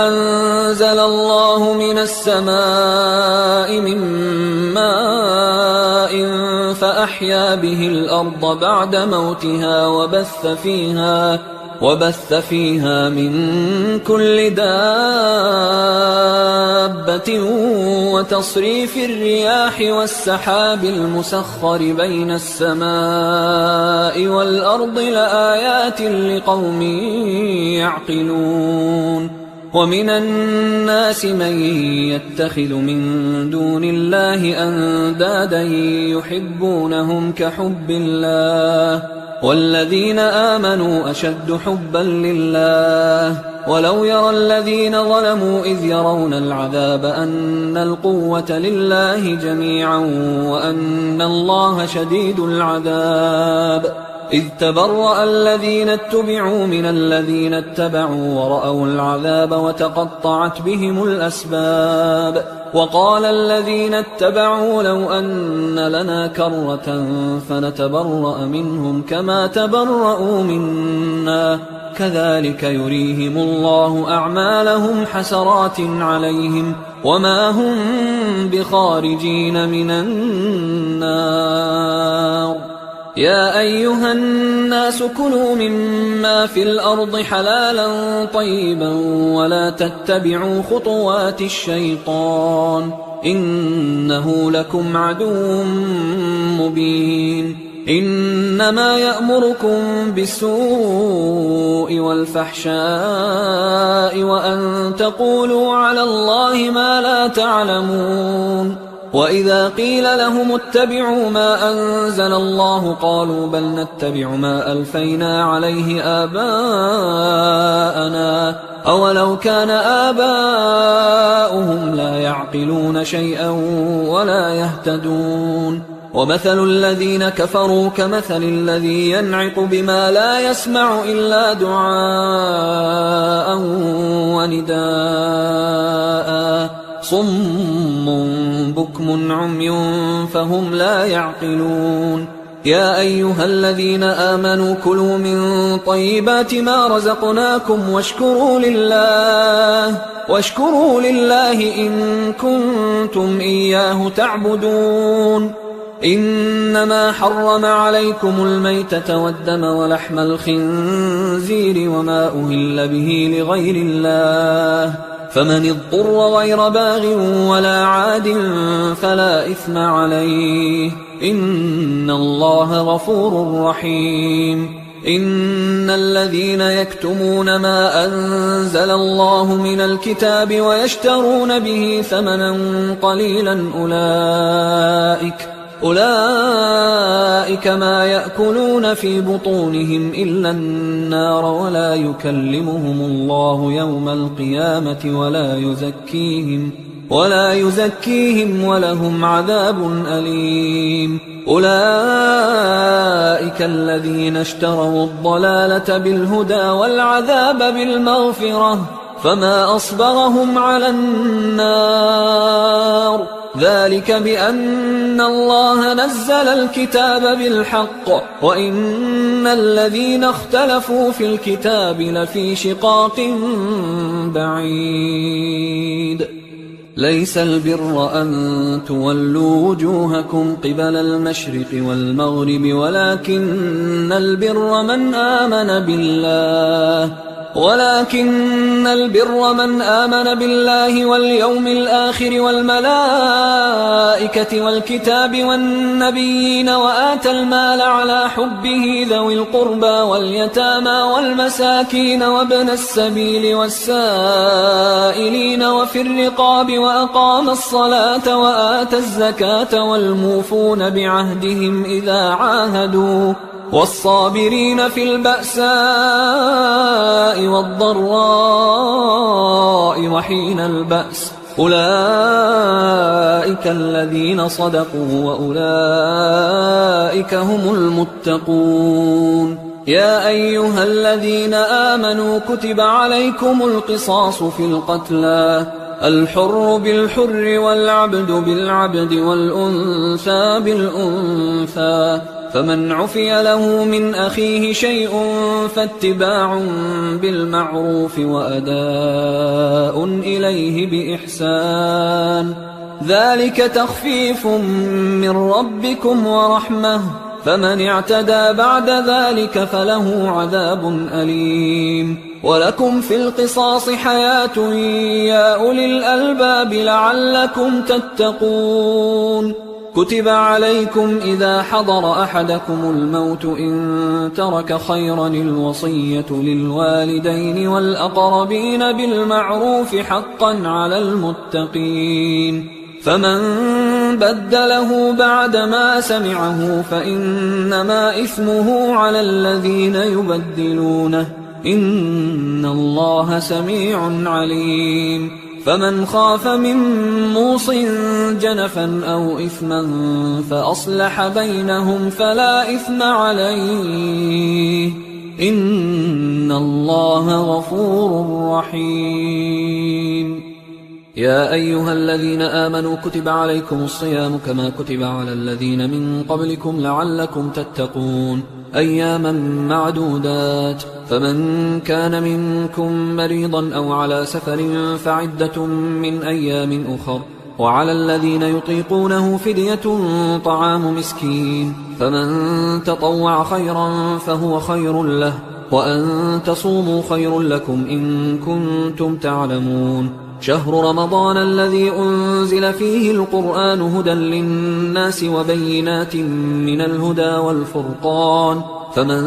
أنزل الله من السماء من ماء فأحيا به الأرض بعد موتها وبث فيها من كل دابة وتصريف الرياح والسحاب المسخر بين السماء والأرض لآيات لقوم يعقلون ومن الناس من يتخذ من دون الله أندادا يحبونهم كحب الله والذين آمنوا أشد حبا لله ولو يرى الذين ظلموا إذ يرون العذاب أن القوة لله جميعا وأن الله شديد العذاب إذ تبرأ الذين اتبعوا من الذين اتبعوا ورأوا العذاب وتقطعت بهم الأسباب وقال الذين اتبعوا لو أن لنا كرة فنتبرأ منهم كما تبرأوا منا كذلك يريهم الله أعمالهم حسرات عليهم وما هم بخارجين من النار. يا أيها الناس كلوا مما في الأرض حلالا طيبا ولا تتبعوا خطوات الشيطان إنه لكم عدو مبين. إنما يأمركم بالسوء والفحشاء وأن تقولوا على الله ما لا تعلمون. وإذا قيل لهم اتبعوا ما أنزل الله قالوا بل نتبع ما ألفينا عليه آباءنا أولو كان آباؤهم لا يعقلون شيئا ولا يهتدون. ومثل الذين كفروا كمثل الذي ينعق بما لا يسمع إلا دعاء ونداء صم بكم عمي فهم لا يعقلون. يا أيها الذين آمنوا كلوا من طيبات ما رزقناكم واشكروا لله إن كنتم إياه تعبدون. إنما حرم عليكم الميتة والدم ولحم الخنزير وما أهل به لغير الله فمن اضطر غير باغ ولا عاد فلا إثم عليه إن الله غفور رحيم. إن الذين يكتمون ما أنزل الله من الكتاب ويشترون به ثمنا قليلا أولئك ما يأكلون في بطونهم إلا النار ولا يكلمهم الله يوم القيامة ولا يزكيهم ولهم عذاب أليم. أولئك الذين اشتروا الضلالة بالهدى والعذاب بالمغفرة فما أصبرهم على النار ذلك بأن الله نزل الكتاب بالحق وإن الذين اختلفوا في الكتاب لفي شقاق بعيد. ليس البر أن تولوا وجوهكم قبل المشرق والمغرب ولكن البر من آمن بالله واليوم الآخر والملائكة والكتاب والنبيين وآتى المال على حبه ذوي القربى واليتامى والمساكين وابن السبيل والسائلين وفي الرقاب وأقام الصلاة وآتى الزكاة والموفون بعهدهم إذا عاهدوا والصابرين في البأساء والضراء وحين البأس أولئك الذين صدقوا وأولئك هم المتقون. يا أيها الذين آمنوا كتب عليكم القصاص في القتلى الحر بالحر والعبد بالعبد والأنثى بالأنثى فمن عفي له من أخيه شيء فاتباع بالمعروف وأداء إليه بإحسان ذلك تخفيف من ربكم ورحمة فمن اعتدى بعد ذلك فله عذاب أليم. ولكم في القصاص حياة يا أولي الألباب لعلكم تتقون. كتب عليكم إذا حضر أحدكم الموت إن ترك خيرا الوصية للوالدين والأقربين بالمعروف حقا على المتقين فمن بدله بعدما سمعه فإنما إثمه على الذين يبدلونه إن الله سميع عليم. فمن خاف من موص جنفا أو إثما فأصلح بينهم فلا إثم عليه إن الله غفور رحيم. يا أيها الذين آمنوا كتب عليكم الصيام كما كتب على الذين من قبلكم لعلكم تتقون أياما معدودات فمن كان منكم مريضا أو على سفر فعدة من أيام أخر وعلى الذين يطيقونه فدية طعام مسكين فمن تطوع خيرا فهو خير له وأن تصوموا خير لكم إن كنتم تعلمون شهر رمضان الذي أنزل فيه القرآن هدى للناس وبينات من الهدى والفرقان فمن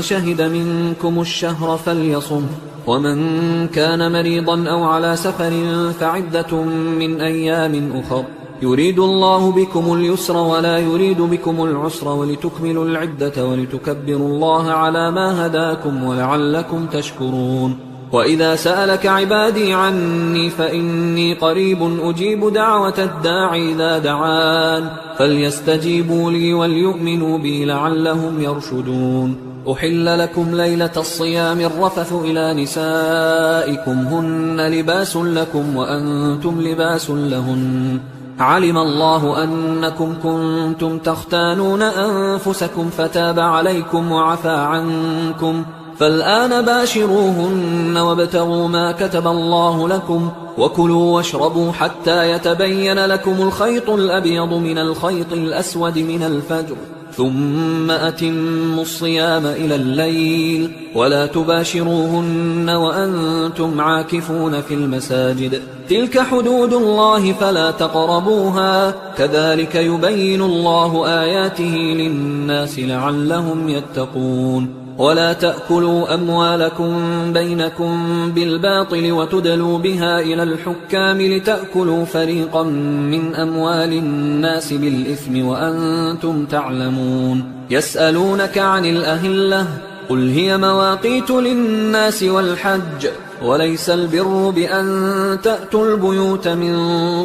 شهد منكم الشهر فليصم ومن كان مريضا أو على سفر فعدة من أيام أخر يريد الله بكم اليسر ولا يريد بكم العسر ولتكملوا العدة ولتكبروا الله على ما هداكم ولعلكم تشكرون وإذا سألك عبادي عني فإني قريب أجيب دعوة الداعي إذا دعان فليستجيبوا لي وليؤمنوا بي لعلهم يرشدون أحل لكم ليلة الصيام الرفث إلى نسائكم هن لباس لكم وأنتم لباس لهن علم الله أنكم كنتم تختانون أنفسكم فتاب عليكم وعفى عنكم فالآن باشروهن وابتغوا ما كتب الله لكم وكلوا واشربوا حتى يتبين لكم الخيط الأبيض من الخيط الأسود من الفجر ثم أتموا الصيام إلى الليل ولا تباشروهن وأنتم عاكفون في المساجد تلك حدود الله فلا تقربوها كذلك يبين الله آياته للناس لعلهم يتقون ولا تأكلوا أموالكم بينكم بالباطل وتدلوا بها إلى الحكام لتأكلوا فريقا من أموال الناس بالإثم وأنتم تعلمون يسألونك عن الأهلة قل هي مواقيت للناس والحج وليس البر بأن تأتوا البيوت من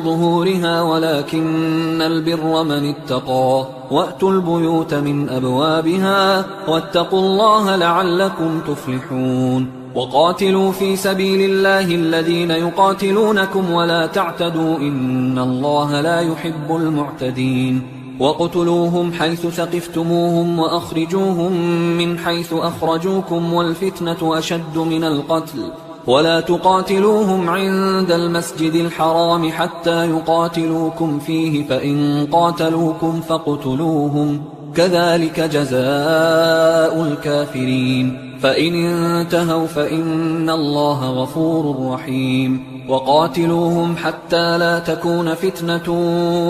ظهورها ولكن البر من اتقى وأتوا البيوت من أبوابها واتقوا الله لعلكم تفلحون وقاتلوا في سبيل الله الذين يقاتلونكم ولا تعتدوا إن الله لا يحب المعتدين وقتلوهم حيث ثقفتموهم وأخرجوهم من حيث أخرجوكم والفتنة أشد من القتل ولا تقاتلوهم عند المسجد الحرام حتى يقاتلوكم فيه فإن قاتلوكم فاقتلوهم كذلك جزاء الكافرين فإن انتهوا فإن الله غفور رحيم وقاتلوهم حتى لا تكون فتنة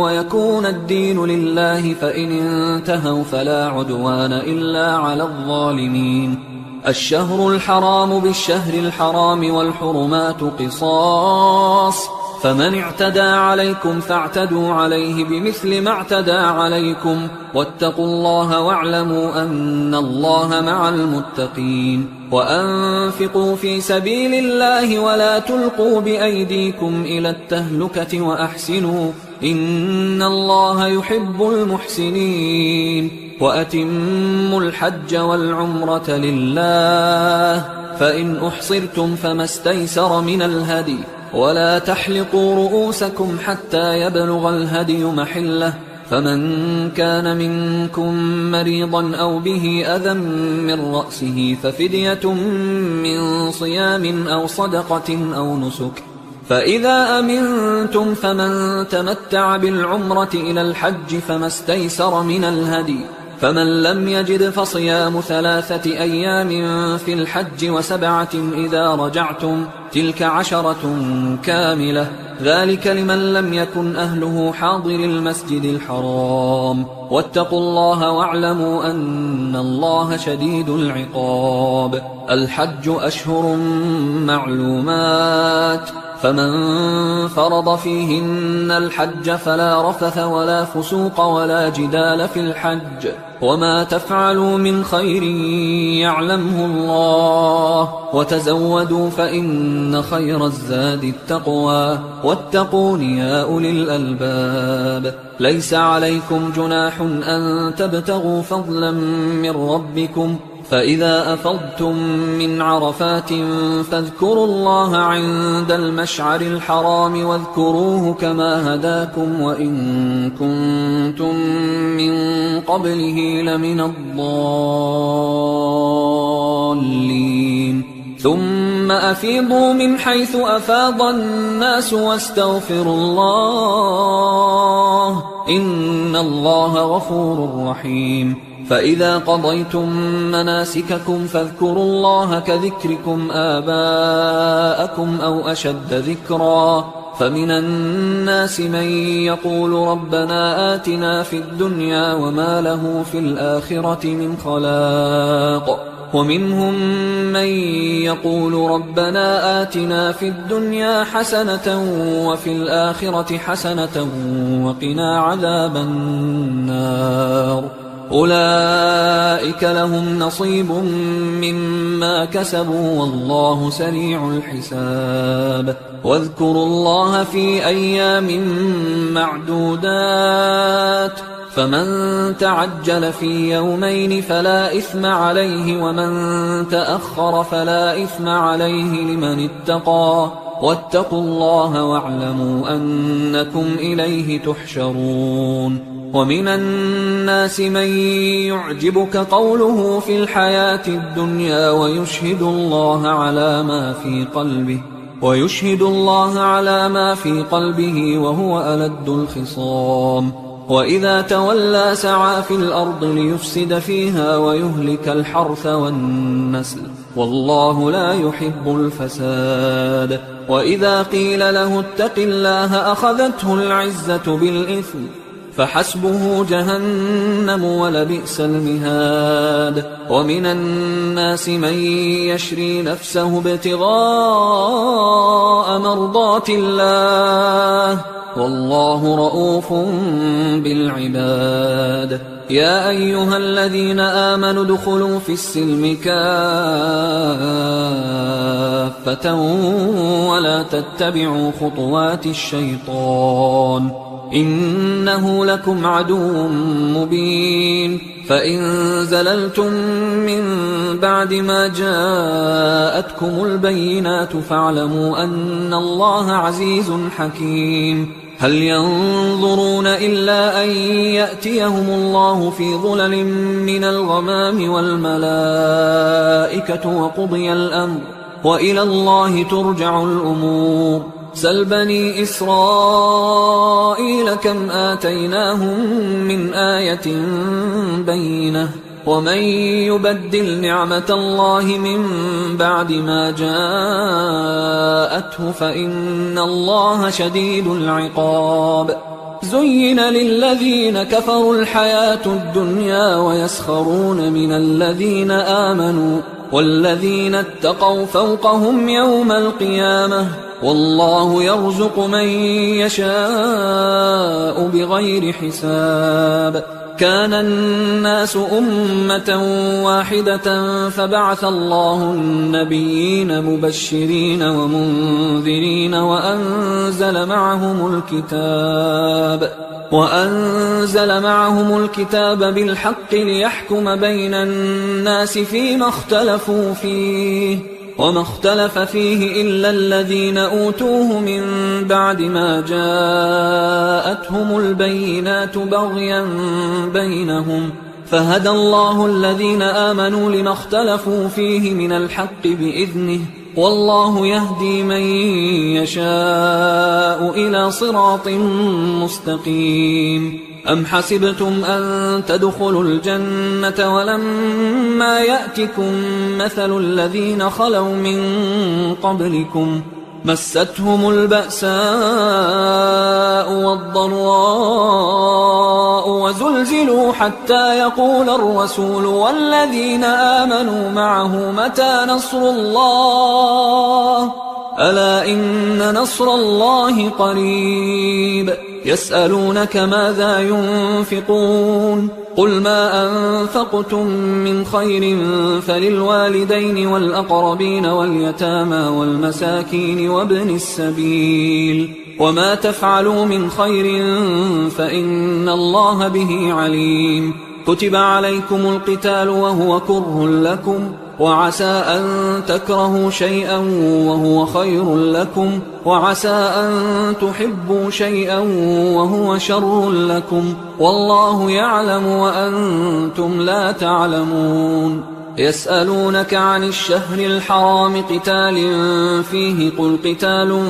ويكون الدين لله فإن انتهوا فلا عدوان إلا على الظالمين الشهر الحرام بالشهر الحرام والحرمات قصاص فمن اعتدى عليكم فاعتدوا عليه بمثل ما اعتدى عليكم واتقوا الله واعلموا أن الله مع المتقين وأنفقوا في سبيل الله ولا تلقوا بأيديكم إلى التهلكة وأحسنوا إن الله يحب المحسنين وأتموا الحج والعمرة لله فإن أحصرتم فما استيسر من الهدي ولا تحلقوا رؤوسكم حتى يبلغ الهدي محله فمن كان منكم مريضا أو به أذى من رأسه ففدية من صيام أو صدقة أو نسك فإذا أمنتم فمن تمتع بالعمرة إلى الحج فما استيسر من الهدي فمن لم يجد فصيام 3 أيام في الحج و7 إذا رجعتم تلك 10 كاملة ذلك لمن لم يكن أهله حاضر المسجد الحرام واتقوا الله واعلموا أن الله شديد العقاب الحج أشهر معلومات فمن فرض فيهن الحج فلا رفث ولا فسوق ولا جدال في الحج وما تفعلوا من خير يعلمه الله وتزودوا فإن خير الزاد التقوى واتقون يا أولي الألباب ليس عليكم جناح أن تبتغوا فضلا من ربكم فإذا أفضتم من عرفات فاذكروا الله عند المشعر الحرام واذكروه كما هداكم وإن كنتم من قبله لمن الضالين ثم أفيضوا من حيث أفاض الناس واستغفروا الله إن الله غفور رحيم فإذا قضيتم مناسككم فاذكروا الله كذكركم آباءكم أو أشد ذكرا فمن الناس من يقول ربنا آتنا في الدنيا وما له في الآخرة من خلاق ومنهم من يقول ربنا آتنا في الدنيا حسنة وفي الآخرة حسنة وقنا عذاب النار أولئك لهم نصيب مما كسبوا والله سريع الحساب واذكروا الله في أيام معدودات فمن تعجل في يومين فلا إثم عليه ومن تأخر فلا إثم عليه لمن اتقى واتقوا الله واعلموا أنكم إليه تحشرون ومن الناس من يعجبك قوله في الحياة الدنيا ويشهد الله على ما في قلبه وهو ألد الخصام وإذا تولى سعى في الأرض ليفسد فيها ويهلك الحرث والنسل والله لا يحب الفساد وإذا قيل له اتق الله أخذته العزة بالإثم فحسبه جهنم ولبئس المهاد ومن الناس من يشري نفسه ابتغاء مرضات الله والله رؤوف بالعباد يا أيها الذين آمنوا ادخلوا في السلم كافة ولا تتبعوا خطوات الشيطان إنه لكم عدو مبين فإن زللتم من بعد ما جاءتكم البينات فاعلموا أن الله عزيز حكيم هل ينظرون إلا أن يأتيهم الله في ظلل من الغمام والملائكة وقضي الأمر وإلى الله ترجع الأمور سل بني إسرائيل كم آتيناهم من آية بينة ومن يبدل نعمة الله من بعد ما جاءته فإن الله شديد العقاب زين للذين كفروا الحياة الدنيا ويسخرون من الذين آمنوا والذين اتقوا فوقهم يوم القيامة والله يرزق من يشاء بغير حساب كان الناس أمة واحدة فبعث الله النبيين مبشرين ومنذرين وأنزل معهم الكتاب بالحق ليحكم بين الناس فيما اختلفوا فيه وما اختلف فيه إلا الذين أوتوه من بعد ما جاءتهم البينات بغيا بينهم فهدى الله الذين آمنوا لما اختلفوا فيه من الحق بإذنه والله يهدي من يشاء إلى صراط مستقيم أم حسبتم أن تدخلوا الجنة ولما يأتكم مثل الذين خلوا من قبلكم مستهم البأساء والضراء وزلزلوا حتى يقول الرسول والذين آمنوا معه متى نصر الله ألا إن نصر الله قريب يسألونك ماذا ينفقون قل ما أنفقتم من خير فللوالدين والأقربين واليتامى والمساكين وابن السبيل وما تفعلوا من خير فإن الله به عليم كتب عليكم القتال وهو كره لكم، وعسى أن تكرهوا شيئا وهو خير لكم، وعسى أن تحبوا شيئا وهو شر لكم، والله يعلم وأنتم لا تعلمون. يسألونك عن الشهر الحرام قتال فيه، قل قتال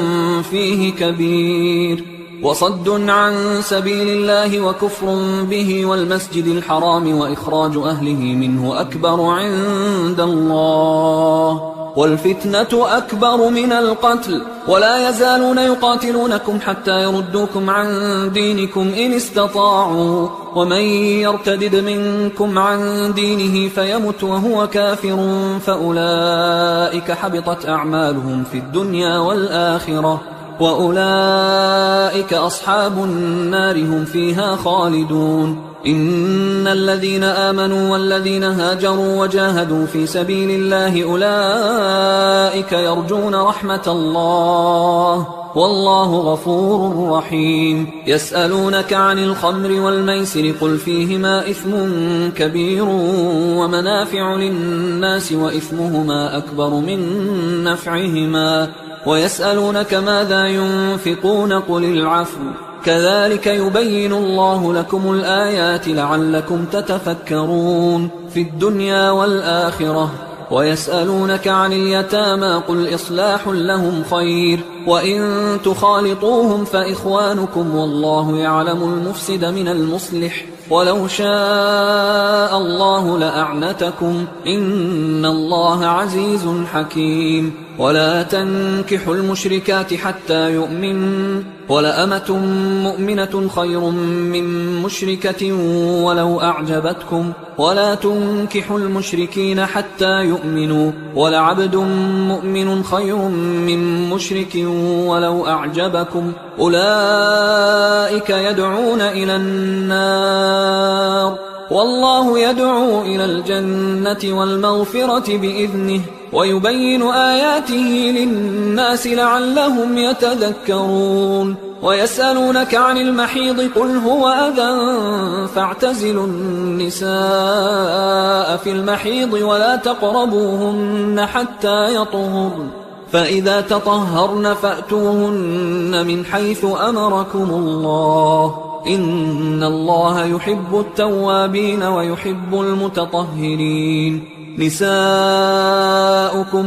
فيه كبير، وصد عن سبيل الله وكفر به والمسجد الحرام وإخراج أهله منه أكبر عند الله، والفتنة أكبر من القتل، ولا يزالون يقاتلونكم حتى يردوكم عن دينكم إن استطاعوا، ومن يرتدد منكم عن دينه فيمت وهو كافر فأولئك حبطت أعمالهم في الدنيا والآخرة، وأولئك أصحاب النار هم فيها خالدون. إن الذين آمنوا والذين هاجروا وجاهدوا في سبيل الله أولئك يرجون رحمة الله، والله غفور رحيم. يسألونك عن الخمر والميسر قل فيهما إثم كبير ومنافع للناس وإثمهما أكبر من نفعهما، ويسألونك ماذا ينفقون قل العفو، كذلك يبين الله لكم الآيات لعلكم تتفكرون في الدنيا والآخرة. ويسألونك عن اليتامى قل إصلاح لهم خير، وإن تخالطوهم فإخوانكم والله يعلم المفسد من المصلح، ولو شاء الله لأعنتكم إن الله عزيز حكيم. ولا تنكحوا المشركات حتى يؤمنوا، ولأمة مؤمنة خير من مشركة ولو أعجبتكم، ولا تنكحوا المشركين حتى يؤمنوا، ولعبد مؤمن خير من مشرك ولو أعجبكم، أولئك يدعون إلى النار والله يدعو إلى الجنة والمغفرة بإذنه، ويبين آياته للناس لعلهم يتذكرون. ويسألونك عن المحيض قل هو أذى فاعتزلوا النساء في المحيض ولا تقربوهن حتى يطهرن، فإذا تطهرن فأتوهن من حيث أمركم الله، إن الله يحب التوابين ويحب المتطهرين. نساؤكم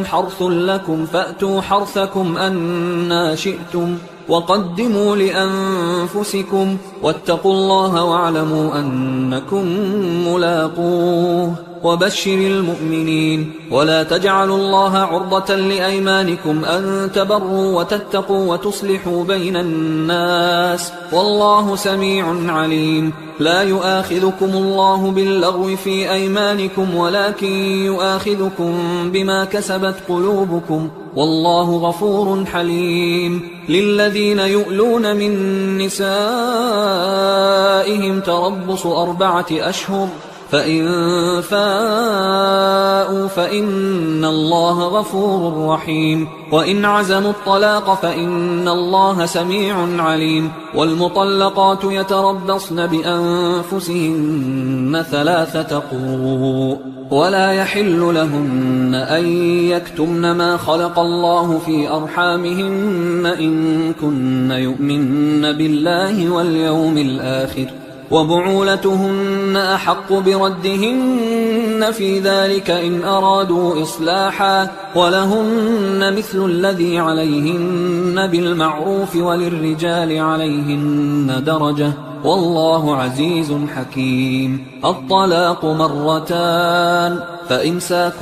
حرث لكم فأتوا حرثكم أنى شئتم، وقدموا لأنفسكم واتقوا الله واعلموا أنكم ملاقوه، وبشر المؤمنين. ولا تجعلوا الله عرضة لأيمانكم أن تبروا وتتقوا وتصلحوا بين الناس، والله سميع عليم. لا يؤاخذكم الله باللغو في أيمانكم ولكن يؤاخذكم بما كسبت قلوبكم، والله غفور حليم. للذين يؤلون من نسائهم تربص 4 أشهر، فإن فاءوا فإن الله غفور رحيم، وإن عزموا الطلاق فإن الله سميع عليم. والمطلقات يتربصن بأنفسهن 3 قروء، ولا يحل لهن أن يكتمن ما خلق الله في أرحامهن إن كن يؤمن بالله واليوم الآخر، وبعولتهن أحق بردهن في ذلك إن أرادوا إصلاحا، ولهن مثل الذي عليهن بالمعروف وللرجال عليهن درجة، والله عزيز حكيم. الطلاق 2، فإمساك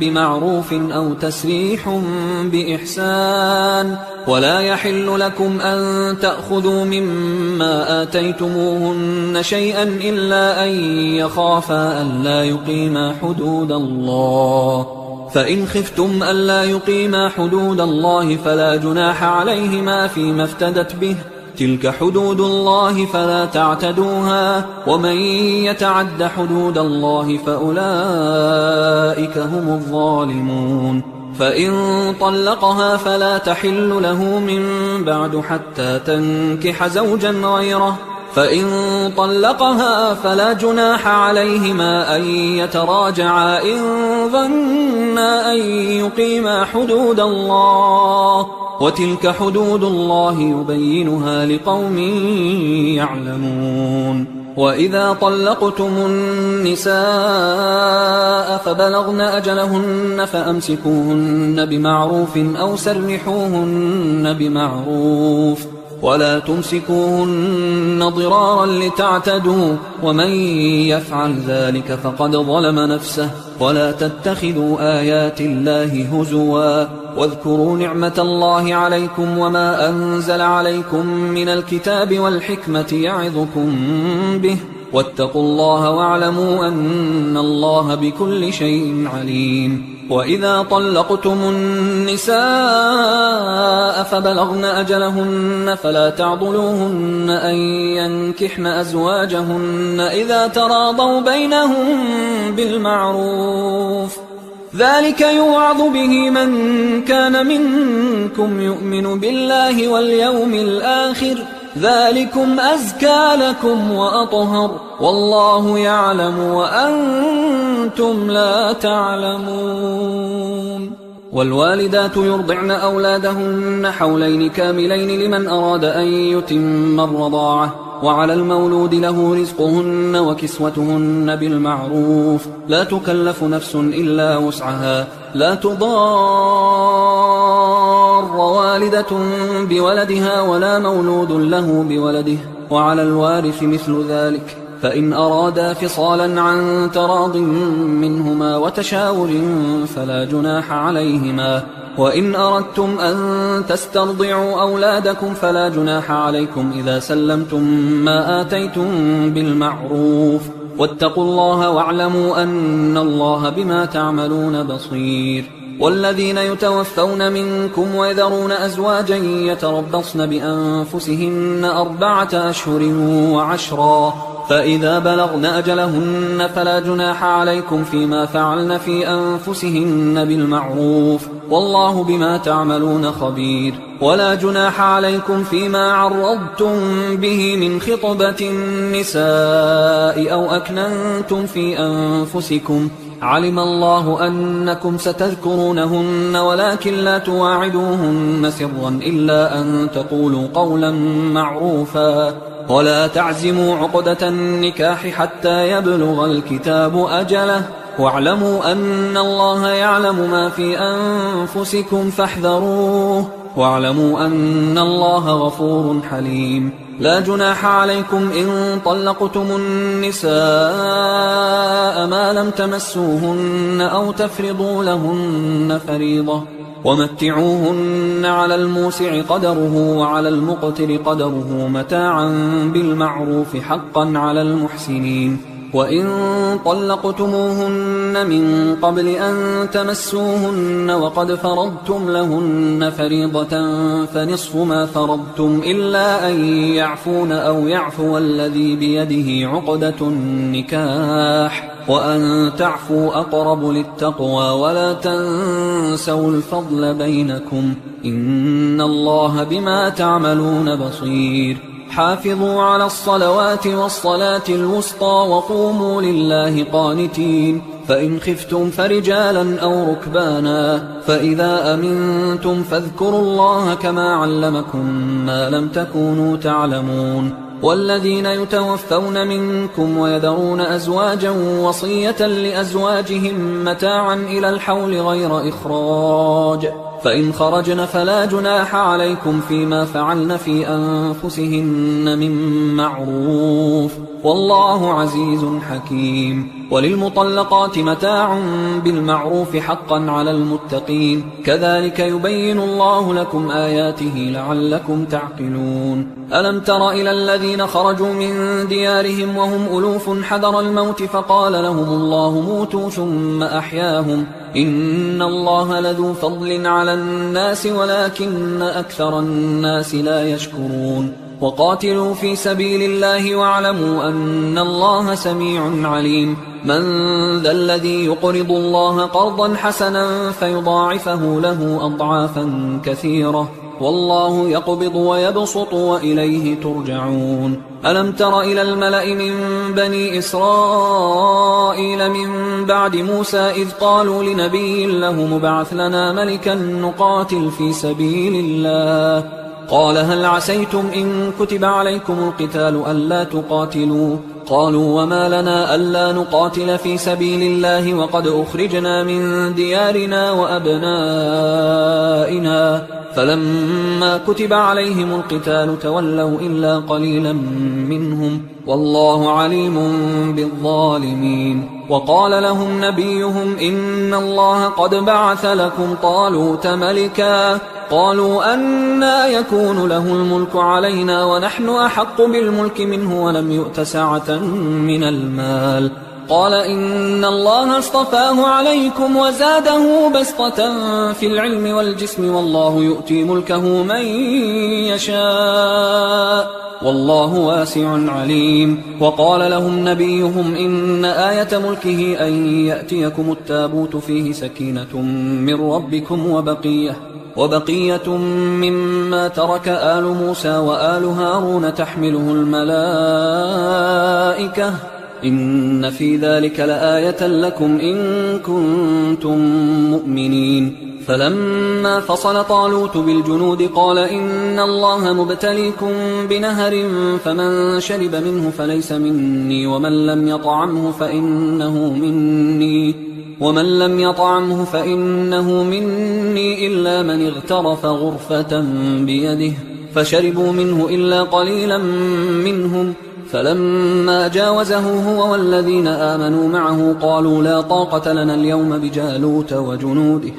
بمعروف أو تسريح بإحسان، ولا يحل لكم أن تأخذوا مما آتيتموهن شيئا إلا أن يخافا ألا يقيما حدود الله، فإن خفتم ألا يقيما حدود الله فلا جناح عليهما فيما افتدت به، تلك حدود الله فلا تعتدوها، ومن يتعد حدود الله فأولئك هم الظالمون. فإن طلقها فلا تحل له من بعد حتى تنكح زوجا غيره، فإن طلقها فلا جناح عليهما أن يتراجعا إن ظنا أن يقيما حدود الله، وتلك حدود الله يبينها لقوم يعلمون. وإذا طلقتم النساء فبلغن أجلهن فأمسكوهن بمعروف أو سرحوهن بمعروف، ولا تمسكوهن ضرارا لتعتدوا، ومن يفعل ذلك فقد ظلم نفسه. ولا تتخذوا آيات الله هزوا، واذكروا نعمة الله عليكم وما أنزل عليكم من الكتاب والحكمة يعظكم به، واتقوا الله واعلموا أن الله بكل شيء عليم. وإذا طلقتم النساء فبلغن أجلهن فلا تعضلوهن أن ينكحن أزواجهن إذا تراضوا بينهم بالمعروف، ذلك يوعظ به من كان منكم يؤمن بالله واليوم الآخر، ذلكم أزكى لكم وأطهر، والله يعلم وأنتم لا تعلمون. والوالدات يرضعن أولادهن حولين كاملين لمن أراد أن يتم الرضاعة، وعلى المولود له رزقهن وكسوتهن بالمعروف، لا تكلف نفس إلا وسعها، لا تضار والدة بولدها ولا مولود له بولده، وعلى الوارث مثل ذلك، فإن أرادا فصالا عن تراض منهما وتشاور فلا جناح عليهما. وإن أردتم أن تسترضعوا أولادكم فلا جناح عليكم إذا سلمتم ما آتيتم بالمعروف، واتقوا الله واعلموا أن الله بما تعملون بصير. والذين يتوفون منكم ويذرون أزواجا يتربصن بأنفسهن 4 أشهر و10، فإذا بلغن أجلهن فلا جناح عليكم فيما فعلن في أنفسهن بالمعروف، والله بما تعملون خبير. ولا جناح عليكم فيما عرضتم به من خطبة النساء أو أكننتم في أنفسكم، علم الله أنكم ستذكرونهن ولكن لا تواعدوهن سرا إلا أن تقولوا قولا معروفا، ولا تعزموا عقدة النكاح حتى يبلغ الكتاب أجله، واعلموا أن الله يعلم ما في أنفسكم فاحذروه، واعلموا أن الله غفور حليم. لا جناح عليكم إن طلقتم النساء ما لم تمسوهن أو تفرضوا لهن فريضة، ومتعوهن على الموسع قدره وعلى المقتر قدره متاعا بالمعروف حقا على المحسنين. وإن طلقتموهن من قبل أن تمسوهن وقد فرضتم لهن فريضة فنصف ما فرضتم إلا أن يعفون أو يعفو الذي بيده عقدة النكاح، وأن تعفوا أقرب للتقوى، ولا تنسوا الفضل بينكم، إن الله بما تعملون بصير. حافظوا على الصلوات والصلاة الوسطى وقوموا لله قانتين، فإن خفتم فرجالا أو ركبانا، فإذا أمنتم فاذكروا الله كما علمكم ما لم تكونوا تعلمون. والذين يتوفون منكم ويذرون أزواجا وصية لأزواجهم متاعا إلى الحول غير إخراج، فإن خرجن فلا جناح عليكم فيما فعلن في أنفسهن من معروف، والله عزيز حكيم. وللمطلقات متاع بالمعروف حقا على المتقين، كذلك يبين الله لكم آياته لعلكم تعقلون. ألم تر إلى الذين خرجوا من ديارهم وهم ألوف حذر الموت فقال لهم الله موتوا ثم أحياهم، إن الله لذو فضل على الناس ولكن أكثر الناس لا يشكرون. وقاتلوا في سبيل الله واعلموا أن الله سميع عليم. من ذا الذي يقرض الله قرضا حسنا فيضاعفه له أضعافا كثيرة والله يقبض ويبسط وإليه ترجعون. ألم تر إلى الملأ من بني إسرائيل من بعد موسى إذ قالوا لنبي له مبعث لنا ملكا نقاتل في سبيل الله قال هل عسيتم إن كتب عليكم القتال ألا تقاتلوا قالوا وما لنا ألا نقاتل في سبيل الله وقد أخرجنا من ديارنا وأبنائنا فلما كتب عليهم القتال تولوا إلا قليلا منهم والله عليم بالظالمين. وقال لهم نبيهم إن الله قد بعث لكم طالوت ملكا قالوا أنى يكون له الملك علينا ونحن أحق بالملك منه ولم يؤت سعة من المال قال إن الله اصطفاه عليكم وزاده بسطة في العلم والجسم والله يؤتي ملكه من يشاء والله واسع عليم. وقال لهم نبيهم إن آية ملكه أن يأتيكم التابوت فيه سكينة من ربكم وبقية مما ترك آل موسى وآل هارون تحمله الملائكة إن في ذلك لآية لكم إن كنتم مؤمنين. فلما فصل طالوت بالجنود قال إن الله مبتليكم بنهر فمن شرب منه فليس مني ومن لم يطعمه فإنه مني إلا من اغترف غرفة بيده فشربوا منه إلا قليلا منهم فلما جاوزه هو والذين آمنوا معه قالوا لا طاقة لنا اليوم بجالوت وجنوده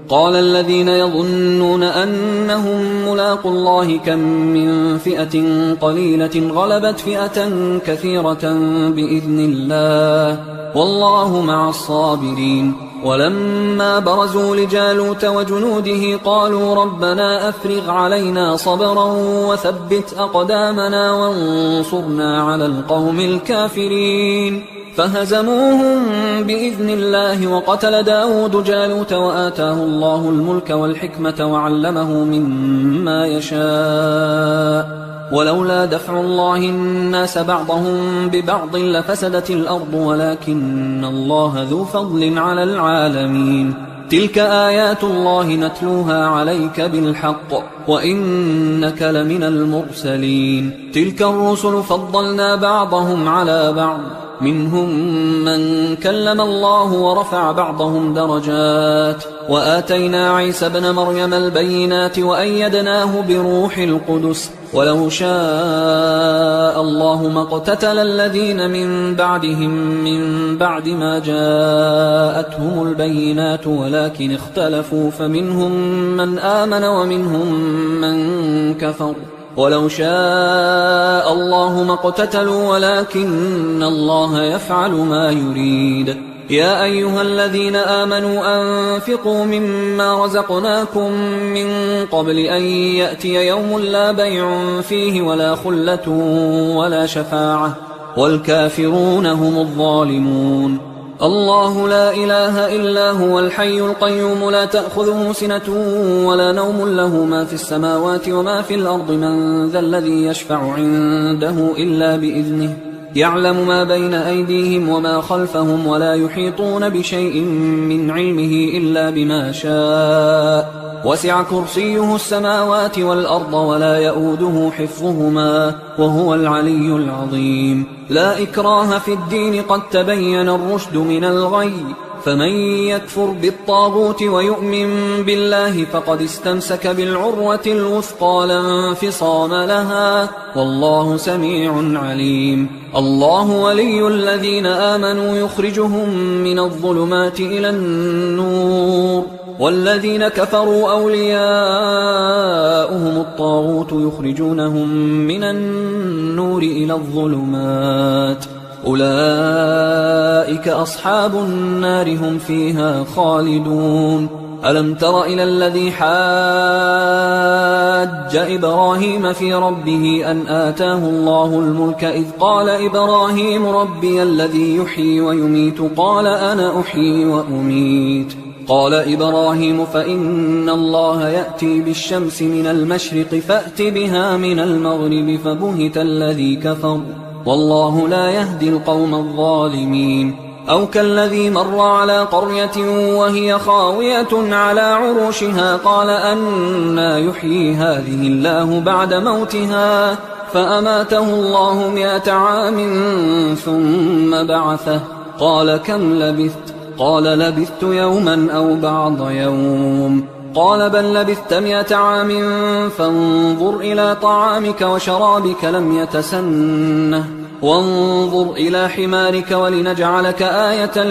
قال الذين يظنون أنهم ملاقوا الله كم من فئة قليلة غلبت فئة كثيرة بإذن الله والله مع الصابرين. ولما برزوا لجالوت وجنوده قالوا ربنا أفرغ علينا صبرا وثبت أقدامنا وانصرنا على القوم الكافرين فهزموهم بإذن الله. وقتل داود جالوت وآتاه الله الملك والحكمة وعلمه مما يشاء ولولا دفع الله الناس بعضهم ببعض لفسدت الأرض ولكن الله ذو فضل على العالمين. تلك آيات الله نتلوها عليك بالحق وإنك لمن المرسلين. تلك الرسل فضلنا بعضهم على بعض منهم من كلم الله ورفع بعضهم درجات وآتينا عيسى ابن مريم البينات وأيدناه بروح القدس ولو شاء الله ما اقتتل الذين من بعدهم من بعد ما جاءتهم البينات ولكن اختلفوا فمنهم من آمن ومنهم من كفر ولو شاء الله ما اقتتلوا ولكن الله يفعل ما يريد. يا أيها الذين آمنوا أنفقوا مما رزقناكم من قبل أن يأتي يوم لا بيع فيه ولا خلة ولا شفاعة والكافرون هم الظالمون. الله لا إله إلا هو الحي القيوم لا تأخذه سنة ولا نوم له ما في السماوات وما في الأرض من ذا الذي يشفع عنده إلا بإذنه يعلم ما بين أيديهم وما خلفهم ولا يحيطون بشيء من علمه إلا بما شاء وسع كرسيه السماوات والأرض ولا يؤوده حفظهما وهو العلي العظيم. لا إكراه في الدين قد تبين الرشد من الغي فمن يكفر بالطاغوت ويؤمن بالله فقد استمسك بالعروة الوثقى لا انفصام لها والله سميع عليم. الله ولي الذين آمنوا يخرجهم من الظلمات إلى النور والذين كفروا أولياؤهم الطاغوت يخرجونهم من النور إلى الظلمات أولئك أصحاب النار هم فيها خالدون. ألم تر إلى الذي حاج إبراهيم في ربه أن آتاه الله الملك إذ قال إبراهيم ربي الذي يحيي ويميت قال أنا أحيي وأميت قال إبراهيم فإن الله يأتي بالشمس من المشرق فأت بها من المغرب فبهت الذي كفر والله لا يهدي القوم الظالمين. أو كالذي مر على قرية وهي خاوية على عروشها قال أنى يحيي هذه الله بعد موتها فأماته الله 100 عام ثم بعثه قال كم لبثت؟ قال لبثت يوما أو بعض يوم. قال بل لبثت 100 عام فانظر إلى طعامك وشرابك لم يتسنه وانظر إلى حمارك ولنجعلك آية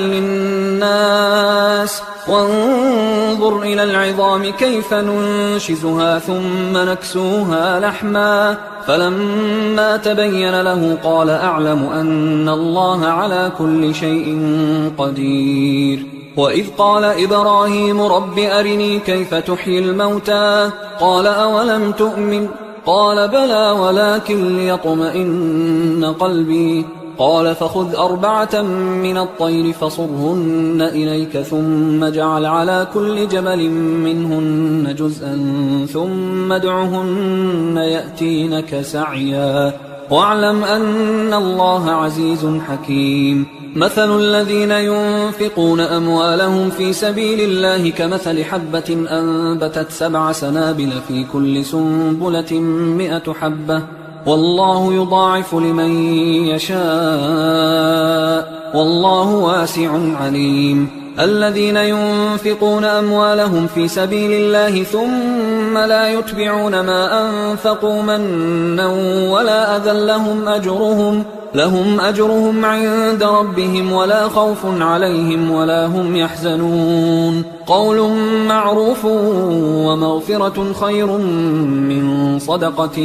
للناس وانظر إلى العظام كيف ننشزها ثم نكسوها لحما فلما تبين له قال أعلم أن الله على كل شيء قدير. وإذ قال إبراهيم رب أرني كيف تحيي الموتى قال أولم تؤمن قال بلى ولكن ليطمئن قلبي قال فخذ 4 من الطير فصرهن إليك ثم اجعل على كل جبل منهن جزءا ثم ادعهن يأتينك سعيا واعلم أن الله عزيز حكيم. مثل الذين ينفقون أموالهم في سبيل الله كمثل حبة أنبتت 7 سنابل في كل سنبلة 100 حبة والله يضاعف لمن يشاء والله واسع عليم. الذين ينفقون أموالهم في سبيل الله ثم لا يتبعون ما أنفقوا منا ولا أذى لهم أجرهم عند ربهم ولا خوف عليهم ولا هم يحزنون. قول معروف ومغفرة خير من صدقة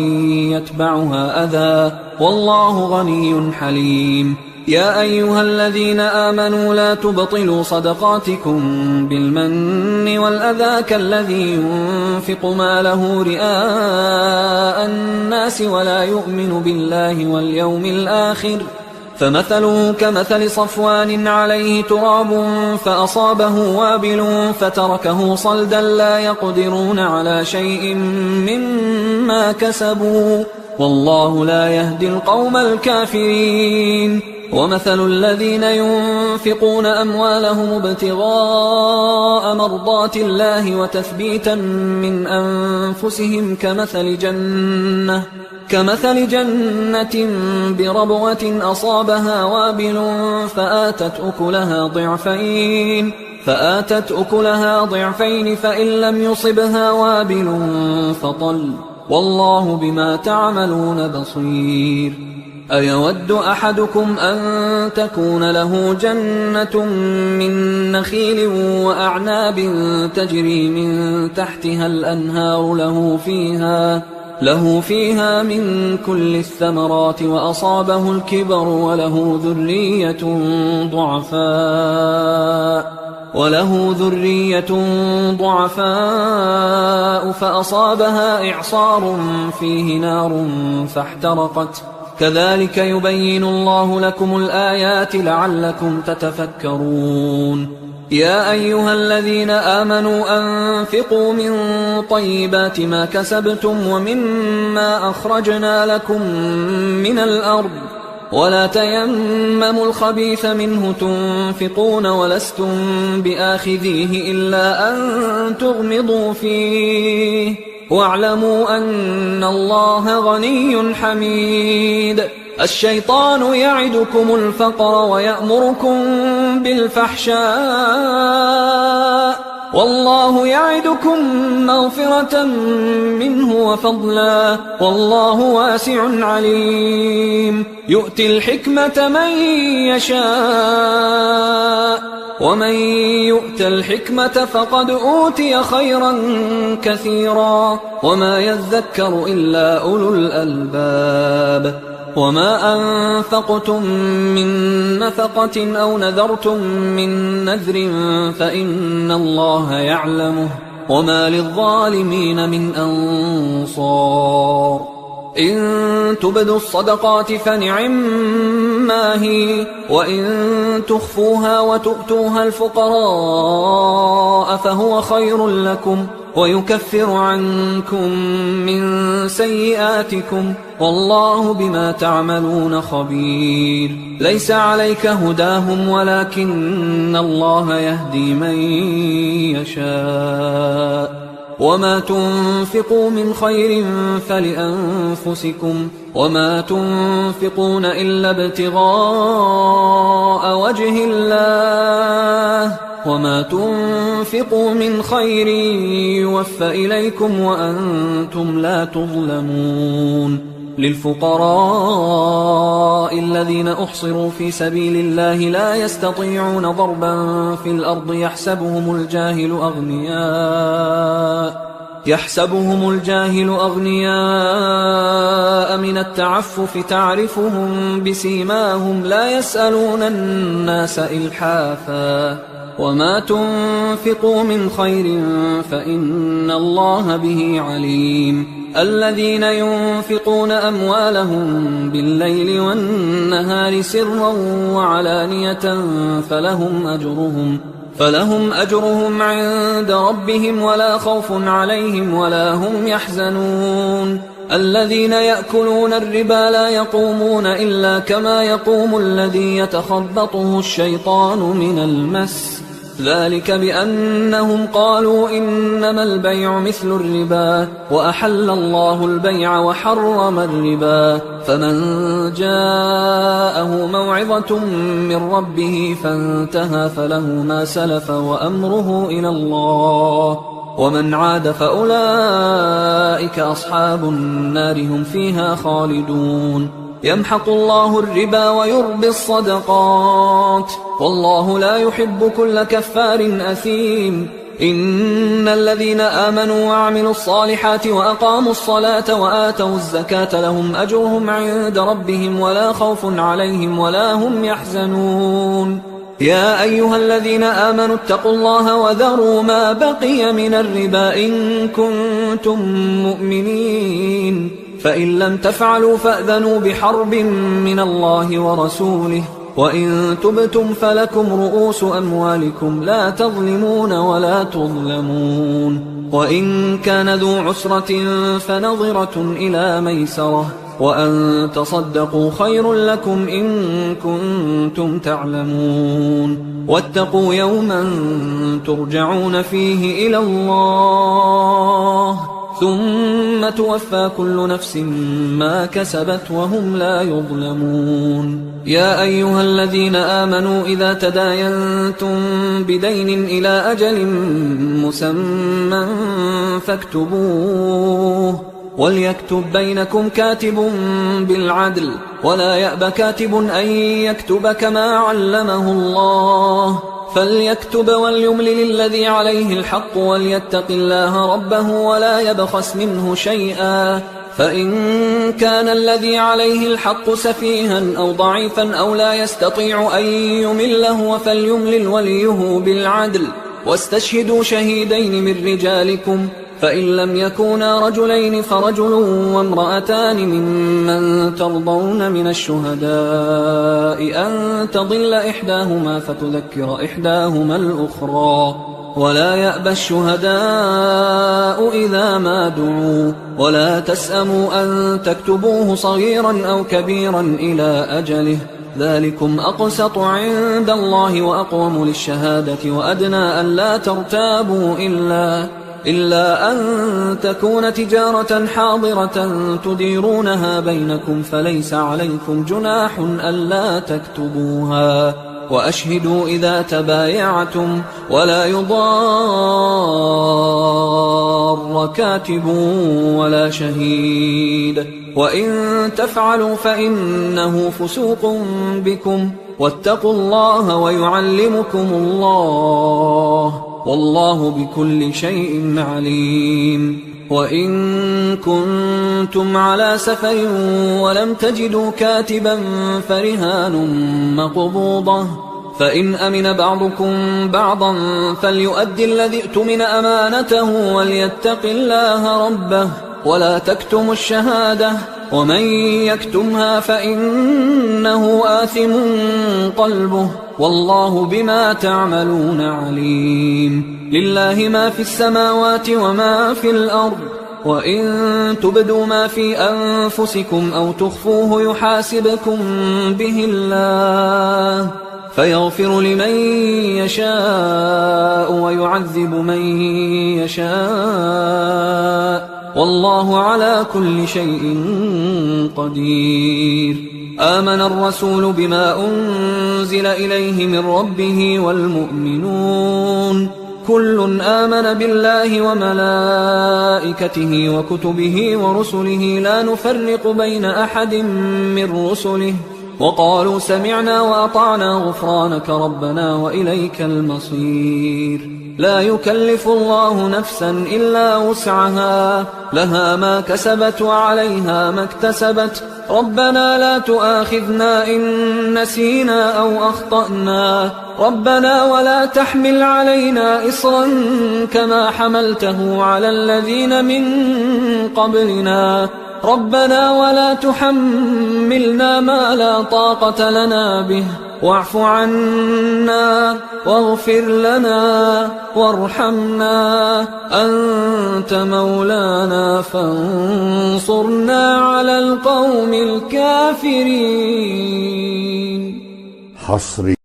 يتبعها أذى والله غني حليم. يا أيها الذين آمنوا لا تبطلوا صدقاتكم بالمن والأذى كالذي ينفق ماله رئاء الناس ولا يؤمن بالله واليوم الآخر فمثله كمثل صفوان عليه تراب فأصابه وابل فتركه صلدا لا يقدرون على شيء مما كسبوا والله لا يهدي القوم الكافرين. ومثل الذين ينفقون أموالهم ابتغاء مرضات الله وتثبيتا من أنفسهم كمثل جنة بربوة أصابها وابل فآتت أكلها ضعفين فإن لم يصبها وابل فطل والله بما تعملون بصير. أيود أحدكم أن تكون له جنة من نخيل وأعناب تجري من تحتها الأنهار له فيها من كل الثمرات وأصابه الكبر وله ذرية ضعفاء فأصابها إعصار فيه نار فاحترقت كذلك يبين الله لكم الآيات لعلكم تتفكرون. يا أيها الذين آمنوا أنفقوا من طيبات ما كسبتم ومما أخرجنا لكم من الأرض ولا تيمموا الخبيث منه تنفقون ولستم بآخذيه إلا أن تغمضوا فيه واعلموا أن الله غني حميد. الشيطان يعدكم الفقر ويأمركم بالفحشاء والله يعدكم مغفرة منه وفضلا والله واسع عليم. يؤتي الحكمة من يشاء ومن يؤت الحكمة فقد أوتي خيرا كثيرا وما يذكر إلا أولو الألباب. وما أنفقتم من نفقة أو نذرتم من نذر فإن الله يعلمه وما للظالمين من أنصار. إن تبدوا الصدقات فنعما هي، وإن تخفوها وتؤتوها الفقراء فهو خير لكم ويكفر عنكم من سيئاتكم والله بما تعملون خبير. ليس عليك هداهم ولكن الله يهدي من يشاء. وما تنفقوا من خير فلأنفسكم وما تنفقون إلا ابتغاء وجه الله وما تنفقوا من خير يوفى إليكم وأنتم لا تظلمون. للفقراء الذين أحصروا في سبيل الله لا يستطيعون ضربا في الأرض يحسبهم الجاهل أغنياء من التعفف تعرفهم بسيماهم لا يسألون الناس إلحافا. وما تنفقوا من خير فإن الله به عليم. الذين ينفقون أموالهم بالليل والنهار سرا وعلانية فلهم أجرهم عند ربهم ولا خوف عليهم ولا هم يحزنون. الذين يأكلون الربا لا يقومون إلا كما يقوم الذي يتخبطه الشيطان من المس، ذلك بأنهم قالوا إنما البيع مثل الربا وأحل الله البيع وحرم الربا. فمن جاءه موعظة من ربه فانتهى فله ما سلف وأمره إلى الله ومن عاد فأولئك أصحاب النار هم فيها خالدون. يمحق الله الربا ويربي الصدقات والله لا يحب كل كفار أثيم. إن الذين آمنوا وعملوا الصالحات وأقاموا الصلاة وآتوا الزكاة لهم أجرهم عند ربهم ولا خوف عليهم ولا هم يحزنون. يا أيها الذين آمنوا اتقوا الله وذروا ما بقي من الربا إن كنتم مؤمنين، فإن لم تفعلوا فأذنوا بحرب من الله ورسوله، وإن تبتم فلكم رؤوس أموالكم لا تظلمون ولا تظلمون. وإن كان ذو عسرة فنظرة إلى ميسرة، وأن تصدقوا خير لكم إن كنتم تعلمون. واتقوا يوما ترجعون فيه إلى الله ثم توفى كل نفس ما كسبت وهم لا يظلمون. يا أيها الذين آمنوا إذا تداينتم بدين إلى أجل مسمى فاكتبوه وليكتب بينكم كاتب بالعدل ولا يأب كاتب أن يكتب كما علمه الله، فليكتب وليملل الذي عليه الحق وليتق الله ربه ولا يبخس منه شيئا، فإن كان الذي عليه الحق سفيها أو ضعيفا أو لا يستطيع أن يمله فليملل وليه بالعدل، واستشهدوا شهيدين من رجالكم، فإن لم يكونا رجلين فرجل وامرأتان ممن ترضون من الشهداء أن تضل إحداهما فتذكر إحداهما الأخرى، ولا يأبى الشهداء إذا ما دعوا، ولا تسأموا أن تكتبوه صغيرا أو كبيرا إلى أجله، ذلكم أقسط عند الله وأقوم للشهادة وأدنى أن لا ترتابوا إلا أن تكون تجارة حاضرة تديرونها بينكم فليس عليكم جناح ألا تكتبوها، وأشهدوا إذا تبايعتم ولا يضار كاتب ولا شهيد، وإن تفعلوا فإنه فسوق بكم، واتقوا الله ويعلمكم الله والله بكل شيء عليم. وإن كنتم على سفر ولم تجدوا كاتبا فرهان مقبوضة، فإن أمن بعضكم بعضا فليؤدي الذي اؤتمن أمانته وليتق الله ربه، ولا تكتموا الشهادة ومن يكتمها فإنه آثم قلبه والله بما تعملون عليم. لله ما في السماوات وما في الأرض وإن تبدوا ما في أنفسكم أو تخفوه يحاسبكم به الله فيغفر لمن يشاء ويعذب من يشاء والله على كل شيء قدير. آمن الرسول بما أنزل إليه من ربه والمؤمنون كل آمن بالله وملائكته وكتبه ورسله لا نفرق بين أحد من رسله وقالوا سمعنا وأطعنا غفرانك ربنا وإليك المصير. لا يكلف الله نفسا إلا وسعها لها ما كسبت وعليها ما اكتسبت ربنا لا تؤاخذنا إن نسينا أو أخطأنا ربنا ولا تحمل علينا إصرا كما حملته على الذين من قبلنا ربنا ولا تحملنا ما لا طاقة لنا به واعف عنا واغفر لنا وارحمنا أنت مولانا فانصرنا على القوم الكافرين. حصري